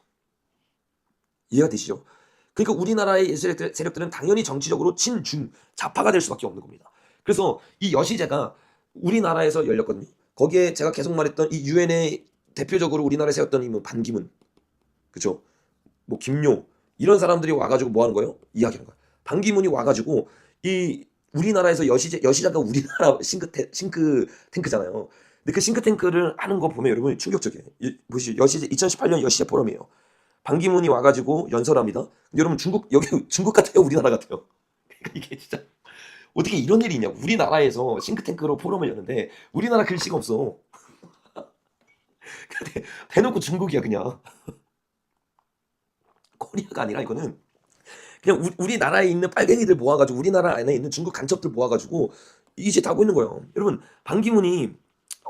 이해가 되시죠? 그러니까 우리나라의 예수 세력들은 당연히 정치적으로 친중, 좌파가 될 수밖에 없는 겁니다. 그래서 이 여시제가 우리나라에서 열렸거든요. 거기에 제가 계속 말했던 이 유엔의 대표적으로 우리나라에 세웠던 이 뭐 반기문, 그죠? 뭐 김요 이런 사람들이 와가지고 뭐 하는 거예요? 이야기하는 거예요. 반기문이 와가지고 이 우리나라에서 여시자가 우리나라 싱크탱크잖아요. 근데 그 싱크탱크를 하는 거 보면 여러분 충격적이에요. 보시죠. 여시제 2018년 여시제 포럼이에요. 반기문이 와가지고 연설합니다. 근데 여러분 여기 중국 같아요, 우리나라 같아요. 그러니까 이게 진짜 어떻게 이런 일이 있냐? 우리나라에서 싱크탱크로 포럼을 여는데 우리나라 글씨가 없어. 근데 대놓고 중국이야 그냥. 코리아가 아니라 이거는 그냥 우리나라에 있는 빨갱이들 모아가지고 우리나라 안에 있는 중국 간첩들 모아가지고 이 짓 하고 있는 거예요. 여러분 반기문이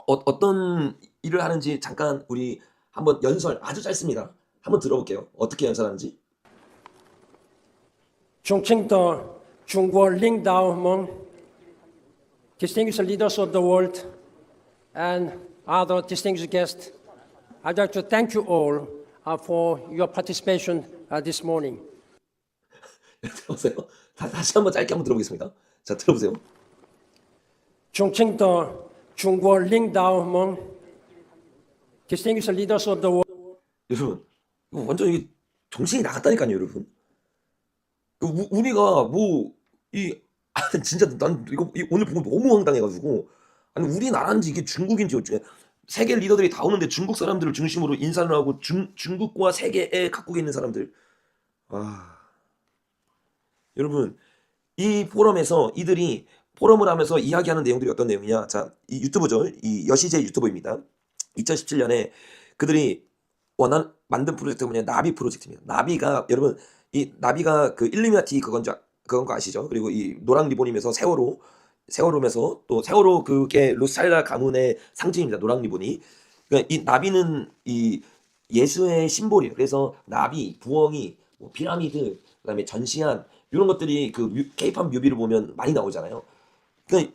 어떤 일을 하는지 잠깐 우리 한번 연설 아주 짧습니다. 한번 들어볼게요. 어떻게 연설하는지. 尊敬的中国领导们 distinguished leaders of the world, and other distinguished guests, I'd like to thank you all for your participation this morning. 들어보세요. 다시 한번 짧게 한번 들어보겠습니다. 자, 들어보세요. 尊敬的中国领导们 distinguished leaders of the world, 여러분, 이거 완전 이게 정신이 나갔다니까요, 여러분. 우리가 진짜 난 이거 오늘 보고 너무 황당해가지고 아니 우리나라인지 이게 중국인지 어째 세계 리더들이 다 오는데 중국 사람들을 중심으로 인사를 하고 중국과 세계에 각국에 있는 사람들 여러분 이 포럼에서 이들이 포럼을 하면서 이야기하는 내용들이 어떤 내용이냐? 자, 이 유튜브죠. 이 여시제 유튜버입니다. 2017년에 그들이 만든 프로젝트가 뭐냐? 나비 프로젝트입니다. 나비가 여러분 이 나비가 그 일루미나티 그건 거 아시죠? 그리고 이 노랑 리본이면서 세월호면서 또 세월호 그게 로스차일드 가문의 상징입니다. 노랑 리본이. 그러니까 이 나비는 이 예수의 심볼이에요. 그래서 나비, 부엉이, 뭐 피라미드, 그다음에 전시안 이런 것들이 그 케이팝 뮤비를 보면 많이 나오잖아요. 그러니까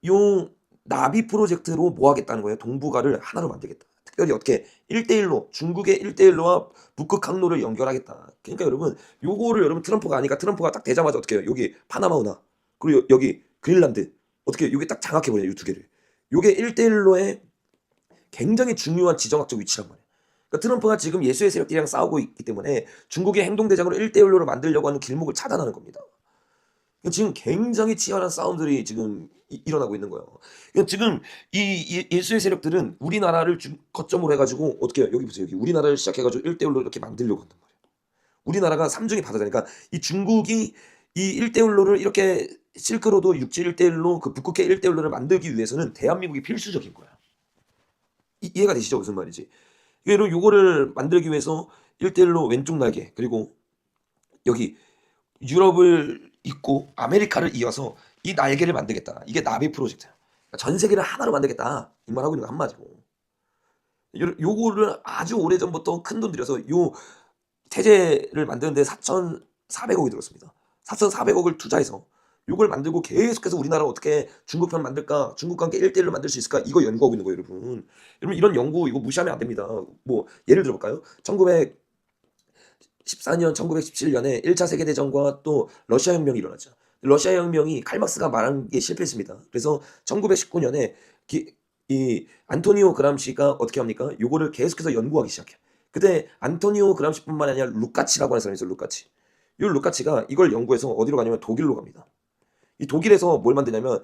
요 나비 프로젝트로 뭐 하겠다는 거예요? 동북아를 하나로 만들겠다. 특별히 어떻게 1대1로 중국의 1대1로와 북극 항로를 연결하겠다. 그러니까 여러분 요거를 여러분 트럼프가 아니까 트럼프가 딱 되자마자 어떻게 해요? 여기 파나마 운하 그리고 여기 그린란드 어떻게 여기 딱 장악해버려요. 이 두 개를. 요게 1대1로의 굉장히 중요한 지정학적 위치란 말이에요. 그러니까 트럼프가 지금 예수의 세력들이랑 싸우고 있기 때문에 중국의 행동대장으로 1대1로를 만들려고 하는 길목을 차단하는 겁니다. 지금 굉장히 치열한 싸움들이 지금 일어나고 있는 거예요. 그러니까 지금 이 예수의 세력들은 우리나라를 거점으로 해가지고 어떻게 해요? 여기 보세요. 여기 우리나라를 시작해가지고 1대1로 이렇게 만들려고 한단 말이에요. 우리나라가 3중이 바다잖아요. 그러니까 이 중국이 이 1대1로를 이렇게 실크로드 육지 1대1로 그 북극해 1대1로를 만들기 위해서는 대한민국이 필수적인 거야. 이해가 되시죠? 무슨 말인지. 그리고 요거를 만들기 위해서 1대1로 왼쪽 날개 그리고 여기 유럽을 잇고 아메리카를 이어서 이 날개를 만들겠다. 이게 나비 프로젝트야. 그러니까 전 세계를 하나로 만들겠다. 이 말 하고 있는 거 한마디고. 요거를 아주 오래전부터 큰돈 들여서 요 태제를 만드는데 4,400억이 들었습니다. 4,400억을 투자해서 요걸 만들고 계속해서 우리나라 어떻게 중국편 만들까? 중국과 함께 1대1로 만들 수 있을까? 이거 연구하고 있는 거예요, 여러분. 여러분 이런 연구 이거 무시하면 안 됩니다. 뭐 예를 들어 볼까요? 1914년, 1917년에 1차 세계대전과 또 러시아 혁명이 일어났죠. 러시아 혁명이 칼막스가 말한 게 실패했습니다. 그래서 1919년에 이 안토니오 그람시가 어떻게 합니까? 요거를 계속해서 연구하기 시작해요. 그때 안토니오 그람시뿐만 아니라 루카치라고 하는 사람이 있어요. 루카치. 이 루카치가 이걸 연구해서 어디로 가냐면 독일로 갑니다. 이 독일에서 뭘 만드냐면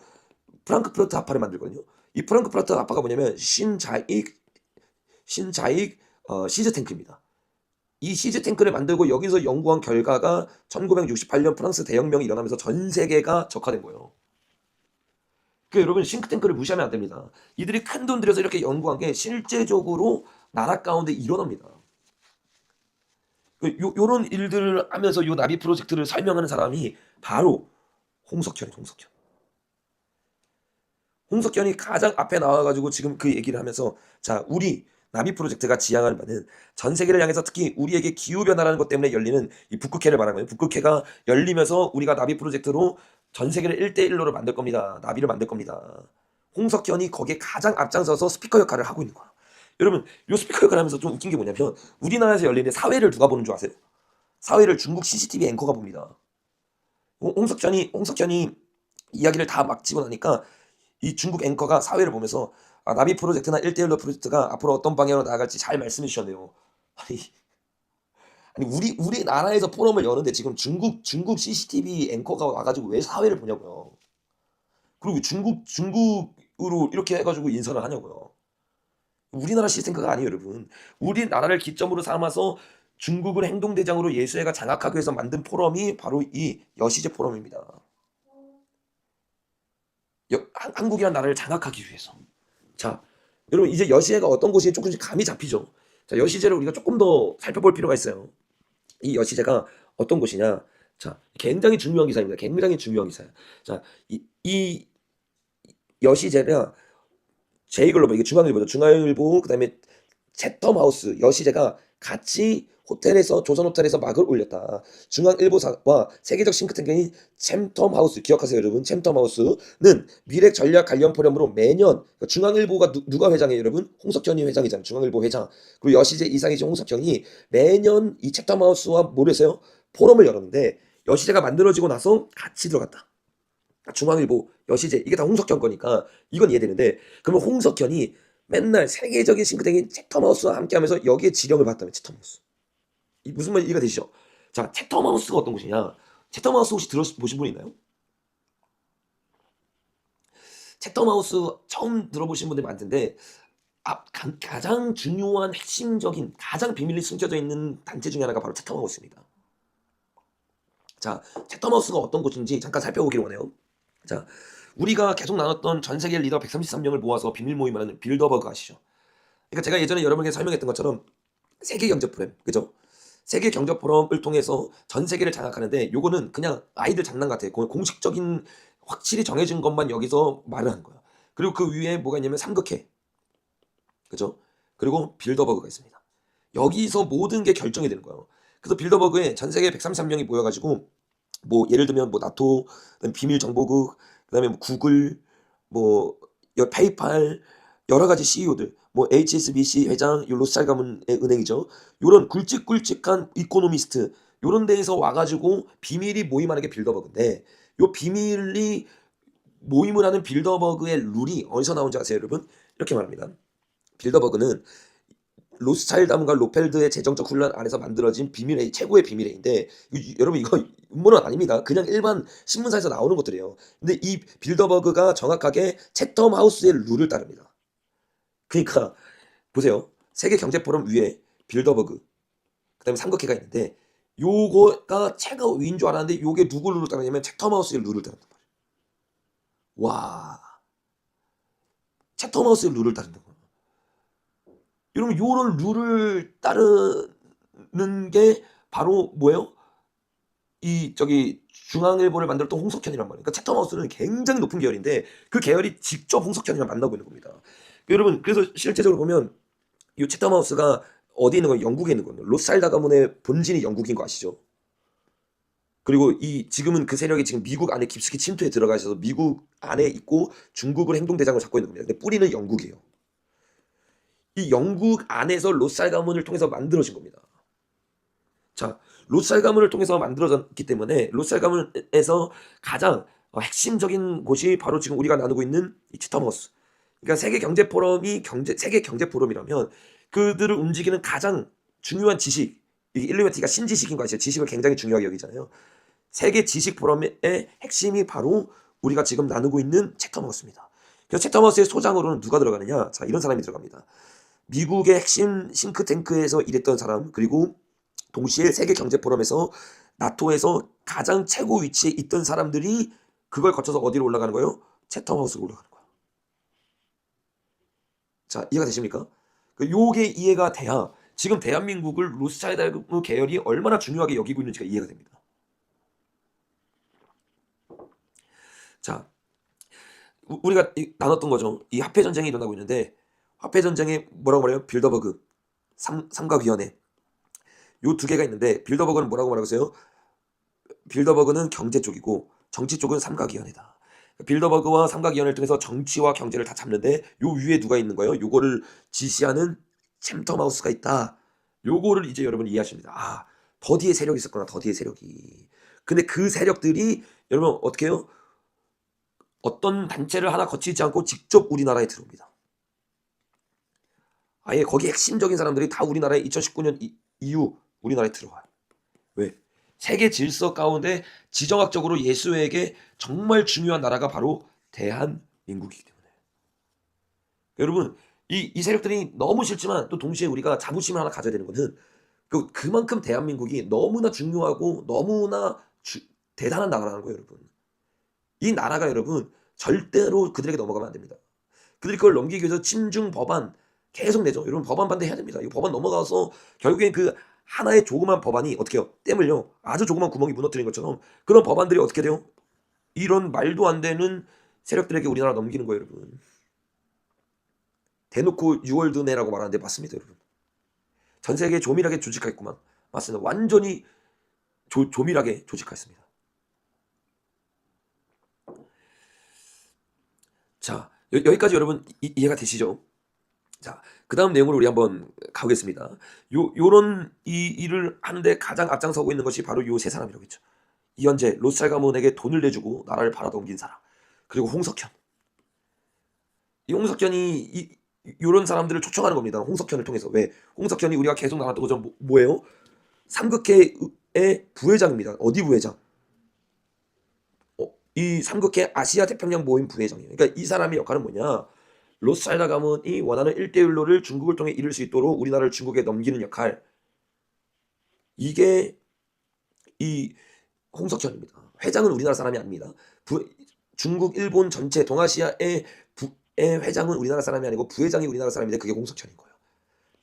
프랑크푸르트 합파를 만들거든요. 이 프랑크푸르트 합파가 뭐냐면 신자익 시즈 탱크입니다. 이 시즈 탱크를 만들고 여기서 연구한 결과가 1968년 프랑스 대혁명이 일어나면서 전 세계가 적화된 거예요. 그 여러분 싱크탱크를 무시하면 안 됩니다. 이들이 큰 돈 들여서 이렇게 연구한 게 실제적으로 나라 가운데 일어납니다. 요런 일들을 하면서 요 나비 프로젝트를 설명하는 사람이 바로 홍석현이 홍석현. 홍석현이 가장 앞에 나와가지고 지금 그 얘기를 하면서 자 우리 나비 프로젝트가 지향하는 바는 전 세계를 향해서 특히 우리에게 기후변화라는 것 때문에 열리는 이 북극해를 말하는 거예요. 북극해가 열리면서 우리가 나비 프로젝트로 전 세계를 1대1로를 만들 겁니다. 나비를 만들 겁니다. 홍석현이 거기에 가장 앞장서서 스피커 역할을 하고 있는 거야. 여러분 요 스피커 역할을 하면서 좀 웃긴 게 뭐냐면 우리나라에서 열리는 사회를 누가 보는 줄 아세요? 사회를 중국 CCTV 앵커가 봅니다. 홍석현이 이야기를 다 막 치고 나니까 이 중국 앵커가 사회를 보면서 아, 나비 프로젝트나 1대1로 프로젝트가 앞으로 어떤 방향으로 나아갈지 잘 말씀해 주셨네요. 아니 우리나라에서 포럼을 여는데 지금 중국 CCTV 앵커가 와가지고 왜 사회를 보냐고요. 그리고 중국으로 이렇게 해가지고 인사를 하냐고요. 우리나라 시스템가 아니에요, 여러분. 우리나라를 기점으로 삼아서 중국을 행동대장으로 예수회가 장악하기 위해서 만든 포럼이 바로 이 여시제 포럼입니다. 한국이라는 나라를 장악하기 위해서. 자, 여러분 이제 여시제가 어떤 곳인지 조금씩 감이 잡히죠. 자, 여시제를 우리가 조금 더 살펴볼 필요가 있어요. 이 여시제가 어떤 곳이냐? 자, 굉장히 중요한 기사입니다. 굉장히 중요한 기사예요. 자, 이 여시제가 제2글로벌 이게 중앙일보죠. 중앙일보 그다음에 채텀하우스 여시제가 같이 호텔에서 조선 호텔에서 막을 올렸다. 중앙일보와 세계적 싱크탱크인 챔텀하우스 기억하세요, 여러분. 챔텀하우스는 미래 전략 관련 포럼으로 매년 그러니까 중앙일보가 누가 회장이에요, 여러분? 홍석현이 회장이잖아요. 중앙일보 회장. 그리고 여시제 이상이죠, 홍석현이 매년 이 챔텀하우스와 뭘 했어요? 포럼을 열었는데 여시제가 만들어지고 나서 같이 들어갔다. 중앙일보, 여시제 이게 다 홍석현 거니까 이건 이해되는데 그러면 홍석현이 맨날 세계적인 싱크탱크인 채텀하우스와 함께하면서 여기에 지령을 받다면 채텀하우스 이 무슨 말 이해가 되시죠? 자 채텀하우스가 어떤 곳이냐? 채텀하우스 혹시 들어보신 분 있나요? 채텀하우스 처음 들어보신 분들 많던데 가장 중요한 핵심적인 가장 비밀리 숨겨져 있는 단체 중에 하나가 바로 채텀하우스입니다. 자 채텀하우스가 어떤 곳인지 잠깐 살펴보기로 원해요. 자, 우리가 계속 나눴던 전 세계 리더 133명을 모아서 비밀 모임을 하는 빌더버그 아시죠? 그러니까 제가 예전에 여러분에게 설명했던 것처럼 세계 경제 포럼, 그죠? 세계 경제 포럼을 통해서 전 세계를 장악하는데 요거는 그냥 아이들 장난 같아요. 공식적인 확실히 정해진 것만 여기서 말을 하는 거예요. 그리고 그 위에 뭐가 있냐면 삼극회, 그죠? 그리고 빌더버그가 있습니다. 여기서 모든 게 결정이 되는 거예요. 그래서 빌더버그에 전 세계 133명이 모여가지고 뭐 예를 들면 뭐 나토, 비밀 정보국, 그다음에 뭐 구글, 뭐 페이팔 여러 가지 CEO들, 뭐 HSBC 회장, 요 로스차일드 가문의 은행이죠. 요런 굵직굵직한 이코노미스트 요런 데에서 와가지고 비밀이 모임하는 게 빌더버그인데 요 비밀이 모임을 하는 빌더버그의 룰이 어디서 나온지 아세요, 여러분? 이렇게 말합니다. 빌더버그는 로스차일드 가문과 로펠드의 재정적 훈련 안에서 만들어진 비밀회의 최고의 비밀회의인데 여러분 이거 음모론 아닙니다. 그냥 일반 신문사에서 나오는 것들이에요. 근데 이 빌더버그가 정확하게 채텀하우스의 룰을 따릅니다. 그러니까 보세요. 세계 경제 포럼 위에 빌더버그 그다음에 삼각회가 있는데 요거가 최고위인 줄 알았는데 요게 누구 룰을 따르냐면 채터마우스의 룰을 따른단 말이에요. 와, 채터마우스의 룰을 따른다고. 여러분 요런 룰을 따르는 게 바로 뭐예요? 이 저기 중앙일보를 만들었던 홍석현이란 말이에요. 그러니까 채터마우스는 굉장히 높은 계열인데 그 계열이 직접 홍석현이랑 만나고 있는 겁니다. 여러분 그래서 실제적으로 보면 이 채터마우스가 어디 있는 거예요? 영국에 있는 거예요. 로스차일드 가문의 본진이 영국인 거 아시죠? 그리고 이 지금은 그 세력이 지금 미국 안에 깊숙이 침투해 들어가 있어서 미국 안에 있고 중국을 행동대장으로 잡고 있는 겁니다. 근데 뿌리는 영국이에요. 이 영국 안에서 로스차일드 가문을 통해서 만들어진 겁니다. 자, 로스차일드 가문을 통해서 만들어졌기 때문에 로스차일드 가문에서 가장 핵심적인 곳이 바로 지금 우리가 나누고 있는 이 채터마우스. 그러니까 세계 경제 포럼이 세계 경제 포럼이라면 그들을 움직이는 가장 중요한 지식, 이게 일루미나티가 신지식인 거 아시죠? 지식을 굉장히 중요하게 여기잖아요. 세계 지식 포럼의 핵심이 바로 우리가 지금 나누고 있는 채터마우스입니다. 그래서 채터마우스의 소장으로는 누가 들어가느냐? 자, 이런 사람이 들어갑니다. 미국의 핵심 싱크탱크에서 일했던 사람, 그리고 동시에 세계 경제 포럼에서 나토에서 가장 최고 위치에 있던 사람들이 그걸 거쳐서 어디로 올라가는 거예요? 채터마우스로 올라가는 거예요. 자, 이해가 되십니까? 요게 이해가 돼야 지금 대한민국을 로스차일드 계열이 얼마나 중요하게 여기고 있는지가 이해가 됩니다. 자, 우리가 나눴던 거죠. 이 화폐 전쟁이 일어나고 있는데 화폐 전쟁에 뭐라고 말해요? 빌더버그, 삼각위원회. 요 두 개가 있는데 빌더버그는 뭐라고 말하고 있어요? 빌더버그는 경제 쪽이고 정치 쪽은 삼각위원회다. 빌더버그와 삼각위원회를 통해서 정치와 경제를 다 잡는데 요 위에 누가 있는 거예요? 요거를 지시하는 채터마우스가 있다. 요거를 이제 여러분 이해하십니다. 아, 더디의 세력이 있었구나. 더디의 세력이. 근데 그 세력들이 여러분 어떻게 해요? 어떤 단체를 하나 거치지 않고 직접 우리나라에 들어옵니다. 아예 거기 핵심적인 사람들이 다 우리나라에 2019년 이후 우리나라에 들어와요. 왜? 세계 질서 가운데 지정학적으로 예수에게 정말 중요한 나라가 바로 대한민국이기 때문에. 여러분 이 세력들이 너무 싫지만 또 동시에 우리가 자부심을 하나 가져야 되는 것은 그만큼 대한민국이 너무나 중요하고 너무나 대단한 나라라는 거예요. 여러분 이 나라가 여러분 절대로 그들에게 넘어가면 안 됩니다. 그들이 그걸 넘기기 위해서 친중 법안 계속 내죠. 여러분 법안 반대해야 됩니다. 이 법안 넘어가서 결국엔 그 하나의 조그만 법안이 어떻게 해요? 땜을요. 아주 조그만 구멍이 무너뜨린 것처럼 그런 법안들이 어떻게 돼요? 이런 말도 안 되는 세력들에게 우리나라 넘기는 거예요, 여러분. 대놓고 6월드 내라고 말하는데 맞습니다, 여러분. 전 세계에 조밀하게 조직하였구만. 맞습니다. 완전히 조밀하게 조직하였습니다. 자, 여기까지 여러분 이해가 되시죠? 자, 그 다음 내용으로 우리 한번 가보겠습니다. 요런 이 일을 하는데 가장 앞장서고 있는 것이 바로 요 세 사람이라고 했죠. 이현재, 로스차일드 가문에게 돈을 내주고 나라를 팔아넘긴 사람. 그리고 홍석현. 이 홍석현이 요런 사람들을 초청하는 겁니다. 홍석현을 통해서. 왜? 홍석현이 우리가 계속 나왔던 것처럼 뭐예요? 삼극회의 부회장입니다. 어디 부회장? 이 삼극회 아시아 태평양 모임 부회장이에요. 그러니까 이 사람의 역할은 뭐냐? 로스차일드 가문이 원하는 1대1로를 중국을 통해 이룰 수 있도록 우리나라를 중국에 넘기는 역할. 이게 이 홍석현입니다. 회장은 우리나라 사람이 아닙니다. 중국, 일본 전체 동아시아의 회장은 우리나라 사람이 아니고 부회장이 우리나라 사람인데 그게 홍석현인 거예요.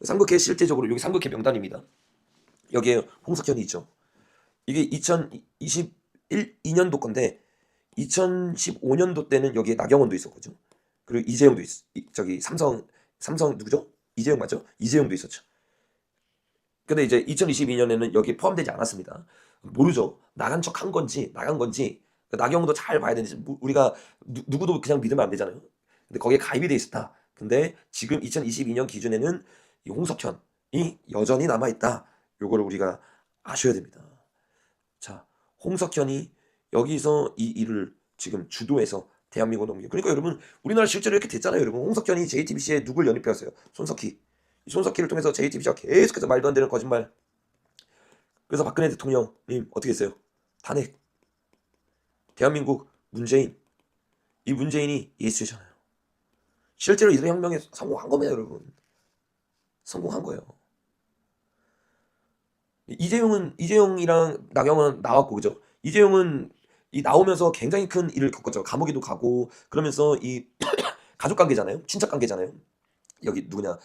삼극회 실제적으로 여기 삼극회 명단입니다. 여기에 홍석현이 있죠. 이게 2021-2년도 건데 2015년도 때는 여기에 나경원도 있었거든요. 그리고 이재용도 저기 삼성 누구죠? 이재용 맞죠? 이재용도 있었죠. 근데 이제 2022년에는 여기 포함되지 않았습니다. 모르죠. 나간 척 한 건지 나간 건지 나경원도 잘 봐야 되는지 우리가 누구도 그냥 믿으면 안 되잖아요. 근데 거기에 가입이 돼 있었다. 근데 지금 2022년 기준에는 이 홍석현이 여전히 남아 있다. 요거를 우리가 아셔야 됩니다. 자, 홍석현이 여기서 이 일을 지금 주도해서 대한민국 넘기고. 그러니까 여러분 우리나라 실제로 이렇게 됐잖아요. 여러분 홍석현이 JTBC에 누굴 연입해왔어요? 손석희. 이 손석희를 통해서 JTBC가 계속해서 말도 안 되는 거짓말. 그래서 박근혜 대통령님 어떻게 했어요? 탄핵. 대한민국 문재인. 이 문재인이 예수잖아요. 실제로 이들의 혁명에 성공한 겁니다, 여러분. 성공한 거예요. 이재용이랑 나경원 나왔고 그죠? 이재용은 이 나오면서 굉장히 큰 일을 겪었죠. 감옥에도 가고 그러면서 이 가족 관계잖아요. 친척 관계잖아요. 여기 누구냐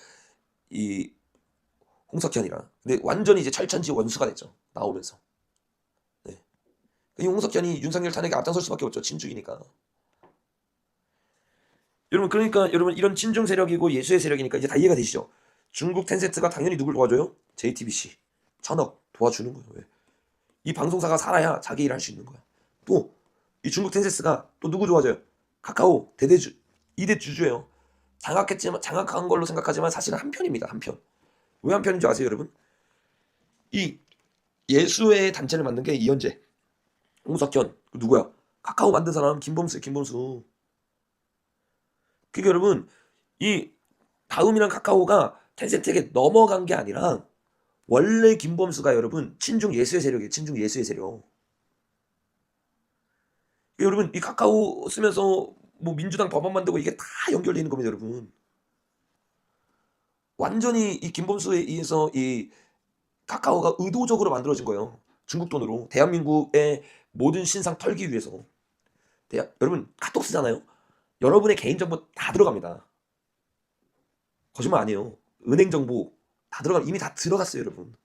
이 홍석현이랑. 근데 완전히 이제 철천지 원수가 됐죠. 나오면서. 네. 이 홍석현이 윤석열 탄핵에 앞장설 수밖에 없죠. 친중이니까. 여러분 그러니까 여러분 이런 친중 세력이고 예수의 세력이니까 이제 다 이해가 되시죠? 중국 텐센트가 당연히 누굴 도와줘요? JTBC, 천억 도와주는 거예요. 왜? 이 방송사가 살아야 자기 일을 할 수 있는 거야. 또 이 중국 텐센스가 또 누구 도와줘요? 카카오 대대주 2대 주주예요. 장악했지만 장악한 걸로 생각하지만 사실은 한 편입니다. 한 편. 왜 한 편인 줄 아세요, 여러분? 이 예수의 단체를 만든 게 이현재, 홍석현, 누구야? 카카오 만든 사람 김범수. 그게 여러분 이 다음이랑 카카오가 텐센트에게 넘어간 게 아니라 원래 김범수가 여러분 친중 예수의 세력이에요. 친중 예수의 세력. 여러분 이 카카오 쓰면서 뭐 민주당 법안 만들고 이게 다 연결되어 있는 겁니다, 여러분. 완전히 이 김범수에 의해서 이 카카오가 의도적으로 만들어진 거예요. 중국 돈으로 대한민국의 모든 신상 털기 위해서. 여러분 카톡 쓰잖아요. 여러분의 개인정보 다 들어갑니다. 거짓말 아니에요. 은행 정보 다 이미 다 들어갔어요, 여러분.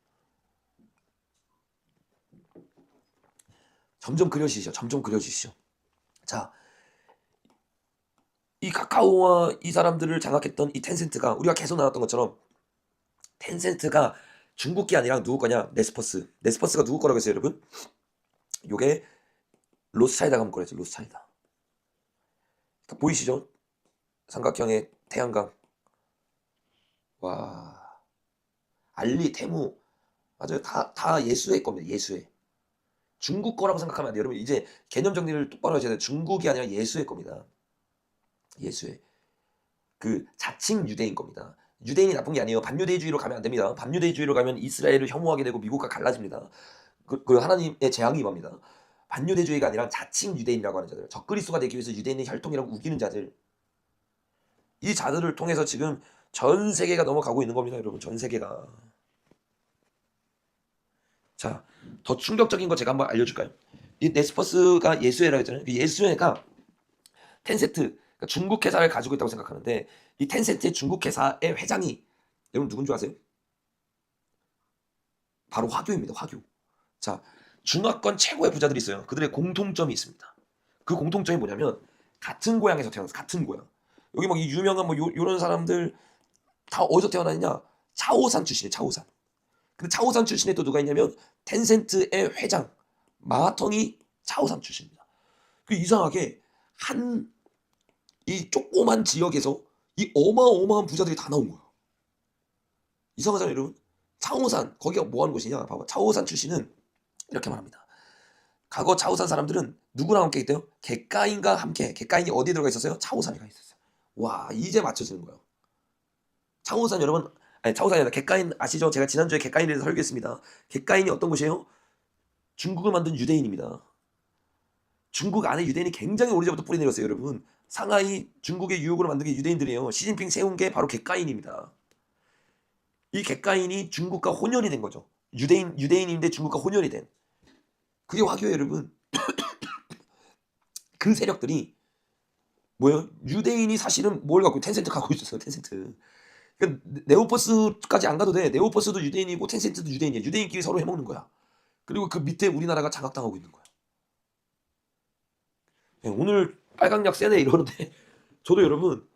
점점 그려지시죠. 자, 이 카카오와 이 사람들을 장악했던 이 텐센트가 우리가 계속 나왔던 것처럼 텐센트가 중국기 아니라 누구 거냐? 네스퍼스가 누구 거라고 했어요, 여러분? 요게 로스차일드가 한 거랬죠. 로스차일드. 보이시죠? 삼각형의 태양광. 와, 알리, 테무, 맞아요. 다 예수의 겁니다. 예수의. 중국 거라고 생각하면 안 돼요. 여러분 이제 개념 정리를 똑바로 하셔야 돼요. 중국이 아니라 예수의 겁니다. 예수의. 그 자칭 유대인 겁니다. 유대인이 나쁜 게 아니에요. 반유대주의로 가면 안 됩니다. 반유대주의로 가면 이스라엘을 혐오하게 되고 미국과 갈라집니다. 그 하나님의 재앙이 임합니다. 반유대주의가 아니라 자칭 유대인이라고 하는 자들, 적그리스도가 되기 위해서 유대인의 혈통이라고 우기는 자들, 이 자들을 통해서 지금 전 세계가 넘어가고 있는 겁니다, 여러분. 전 세계가. 자, 더 충격적인 거 제가 한번 알려줄까요? 이 네스퍼스가 예수회라고 했잖아요. 그 예수회가 텐센트, 그러니까 중국 회사를 가지고 있다고 생각하는데 이 텐센트의 중국 회사의 회장이 여러분 누군 줄 아세요? 바로 화교입니다. 화교. 자, 중화권 최고의 부자들이 있어요. 그들의 공통점이 있습니다. 그 공통점이 뭐냐면 같은 고향에서 태어났어. 같은 고향. 여기 막 이 유명한 뭐 요런 사람들 다 어디서 태어났냐? 차오산 출신이에요. 차오산. 근데 차오산 출신에 또 누가 있냐면 텐센트의 회장 마하텅이 차오산 출신입니다. 그 이상하게 한 이 조그만 지역에서 이 어마어마한 부자들이 다 나온 거야. 이상하잖아요, 여러분. 차오산 거기가 뭐 하는 곳이냐? 봐봐. 차오산 출신은 이렇게 말합니다. 과거 차오산 사람들은 누구랑 함께 있대요? 객가인과 함께. 객가인이 어디에 들어가 있었어요? 차오산에 가 있었어요. 와, 이제 맞춰지는 거예요. 차오산 여러분, 아니 차오산이 아니라 객가인 아시죠? 제가 지난주에 객가인에 대해서 설교했습니다. 객가인이 어떤 곳이에요? 중국을 만든 유대인입니다. 중국 안에 유대인이 굉장히 오래전부터 뿌리 내렸어요, 여러분. 상하이 중국의 유혹으로 만든 게 유대인들이에요. 시진핑 세운 게 바로 객가인입니다. 이 객가인이 중국과 혼혈이 된 거죠. 유대인인데 중국과 혼혈이 된. 그게 화교예요, 여러분. 그 세력들이 뭐예요? 유대인이 사실은 뭘 갖고 텐센트 갖고 있었어요. 텐센트. 그러니까 네오퍼스까지 안 가도 돼. 네오퍼스도 유대인이고 텐센트도 유대인이야. 유대인끼리 서로 해먹는 거야. 그리고 그 밑에 우리나라가 장악당하고 있는 거야. 오늘 빨강약 세네 이러는데 저도 여러분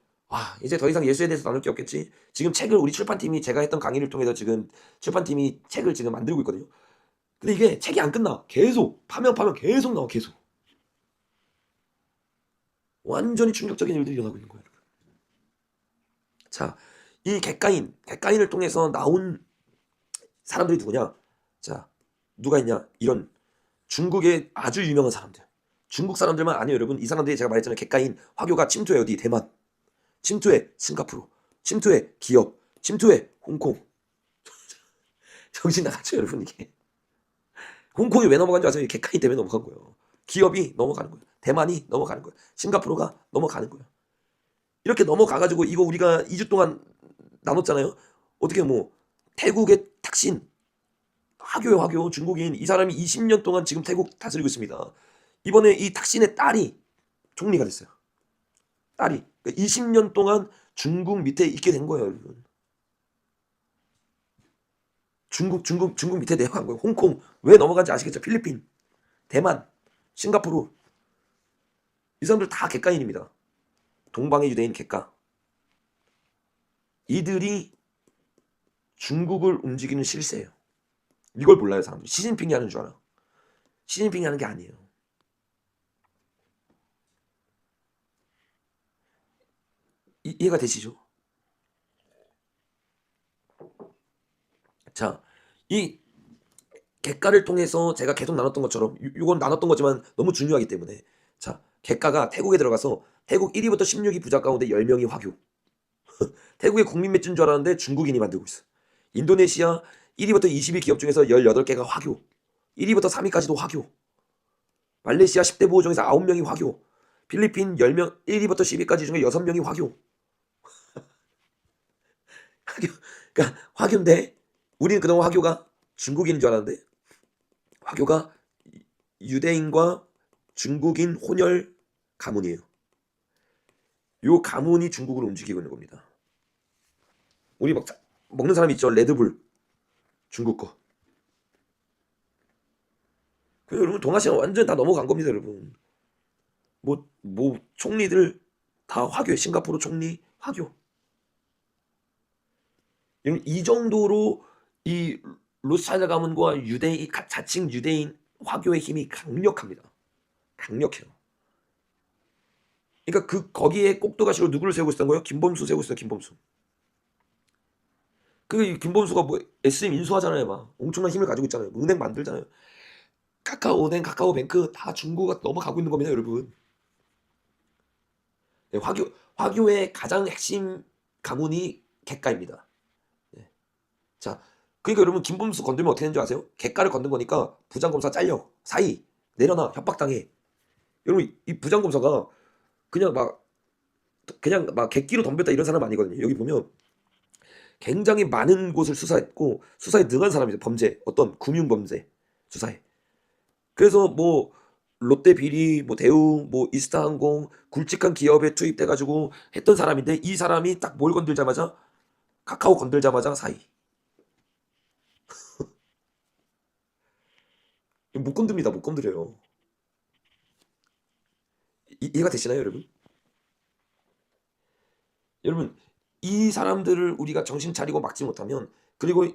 이제 더 이상 예수에 대해서 나눌 게 없겠지. 지금 책을 우리 출판팀이 제가 했던 강의를 통해서 지금 출판팀이 책을 지금 만들고 있거든요. 근데 이게 책이 안 끝나. 계속 파면 계속 나와. 계속. 완전히 충격적인 일들이 일어나고 있는 거예요. 자, 이 객가인을 통해서 나온 사람들이 누구냐? 자, 누가 있냐? 이런 중국의 아주 유명한 사람들. 중국 사람들만 아니에요, 여러분. 이 사람들이 제가 말했잖아요. 객가인 화교가 침투해 어디? 대만. 침투해 싱가포르. 침투해 기업. 침투해 홍콩. 정신 나갔죠, 여러분. 이게. 홍콩이 왜 넘어간 줄 아세요? 객가인 때문에 넘어간 거예요. 기업이 넘어가는 거예요. 대만이 넘어가는 거예요. 싱가포르가 넘어가는 거예요. 이렇게 넘어가가지고 이거 우리가 2주 동안 나눴잖아요. 어떻게 뭐 태국의 탁신 화교요, 화교. 중국인. 이 사람이 20년 동안 지금 태국 다스리고 있습니다. 이번에 이 탁신의 딸이 총리가 됐어요. 딸이. 그러니까 20년 동안 중국 밑에 있게 된 거예요, 여러분. 중국 밑에 내려간 거예요. 홍콩. 왜 넘어간지 아시겠죠? 필리핀, 대만, 싱가포르. 이 사람들 다 객가인입니다. 동방의 유대인 객가. 이들이 중국을 움직이는 실세예요. 이걸 몰라요, 사람들이. 시진핑이 하는 줄 알아. 시진핑이 하는 게 아니에요. 이해가 되시죠? 자, 이 객가를 통해서 제가 계속 나눴던 것처럼 이건 나눴던 거지만 너무 중요하기 때문에 자, 객가가 태국에 들어가서 태국 1위부터 16위 부자 가운데 10명이 화교. 태국의 국민 맥주인 줄 알았는데 중국인이 만들고 있어. 인도네시아 1위부터 20위 기업 중에서 18개가 화교. 1위부터 3위까지도 화교. 말레이시아 10대 보호 중에서 9명이 화교. 필리핀 10명 1위부터 10위까지 중에 6명이 화교. 화교. 그러니까 화교인데 우리는 그동안 화교가 중국인인 줄 알았는데 화교가 유대인과 중국인 혼혈 가문이에요. 요 가문이 중국을 움직이고 있는 겁니다. 우리 막 먹는 사람 있죠? 레드불. 중국 거. 그 여러분 동아시아 완전 다 넘어간 겁니다, 여러분. 뭐 총리들 다 화교에 싱가포르 총리 화교. 이 정도로 이 로스차일드 가문과 유대인 자칭 유대인 화교의 힘이 강력합니다. 강력해요. 그러니까 거기에 꼭두가시로 누구를 세우고 있었던 거예요? 김범수 세우고 있어요. 김범수. 김범수가 뭐 SM 인수하잖아요. 막 엄청난 힘을 가지고 있잖아요. 은행 만들잖아요. 카카오은행, 카카오뱅크 다 중국가 넘어가고 있는 겁니다, 여러분. 네, 화교의 가장 핵심 가문이 객가입니다. 네. 자, 그러니까 여러분 김범수 건들면 어떻게 되는 줄 아세요? 객가를 건든 거니까 부장검사 잘려. 사이 내려놔. 협박당해. 여러분 이 부장검사가 그냥 막 객기로 덤볐다 이런 사람 아니거든요. 여기 보면 굉장히 많은 곳을 수사했고 수사에 능한 사람이죠. 범죄 어떤 금융범죄 수사에. 그래서 뭐 롯데 비리, 뭐 대우, 뭐 이스타항공 굵직한 기업에 투입돼가지고 했던 사람인데 이 사람이 딱 뭘 건들자마자 카카오 건들자마자 사이. 못 건듭니다. 못 건드려요. 이해가 되시나요, 여러분? 여러분 이 사람들을 우리가 정신 차리고 막지 못하면 그리고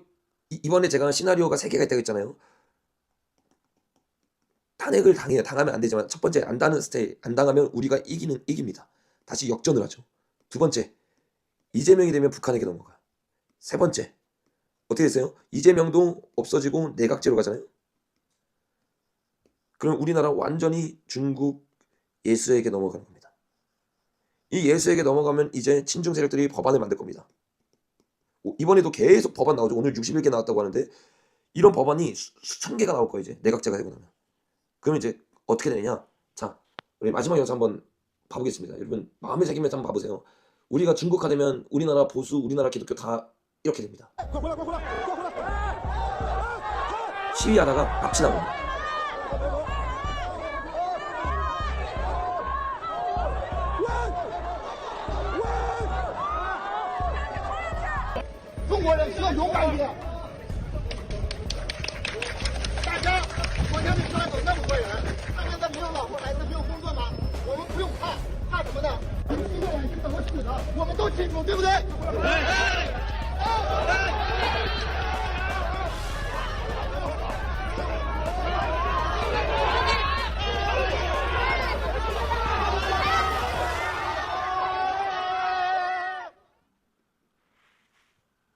이번에 제가 시나리오가 3개가 있다고 했잖아요. 탄핵을 당해요. 당하면 안 되지만 첫 번째 안 당하면 우리가 이깁니다. 다시 역전을 하죠. 두 번째 이재명이 되면 북한에게 넘어가. 세 번째 어떻게 됐어요? 이재명도 없어지고 내각제로 가잖아요. 그럼 우리나라 완전히 중국 예수에게 넘어가는 겁니다. 이 예수에게 넘어가면 이제 친중 세력들이 법안을 만들 겁니다. 이번에도 계속 법안 나오죠. 오늘 61개 나왔다고 하는데 이런 법안이 수천 개가 나올 거예요. 이제 내각제가 되고 나면. 그러면 이제 어떻게 되느냐? 자, 우리 마지막 영상 한번 봐보겠습니다. 여러분 마음에 새기면서 한번 봐보세요. 우리가 중국화되면 우리나라 보수, 우리나라 기독교 다 이렇게 됩니다. 시위하다가 납치 나옵니다. 中国人需要勇敢一点。大家昨天被抓走那么多人，他现在没有老婆孩子，没有工作吗？我们不用怕，怕什么呢？这个人是怎么死的，我们都清楚，对不对？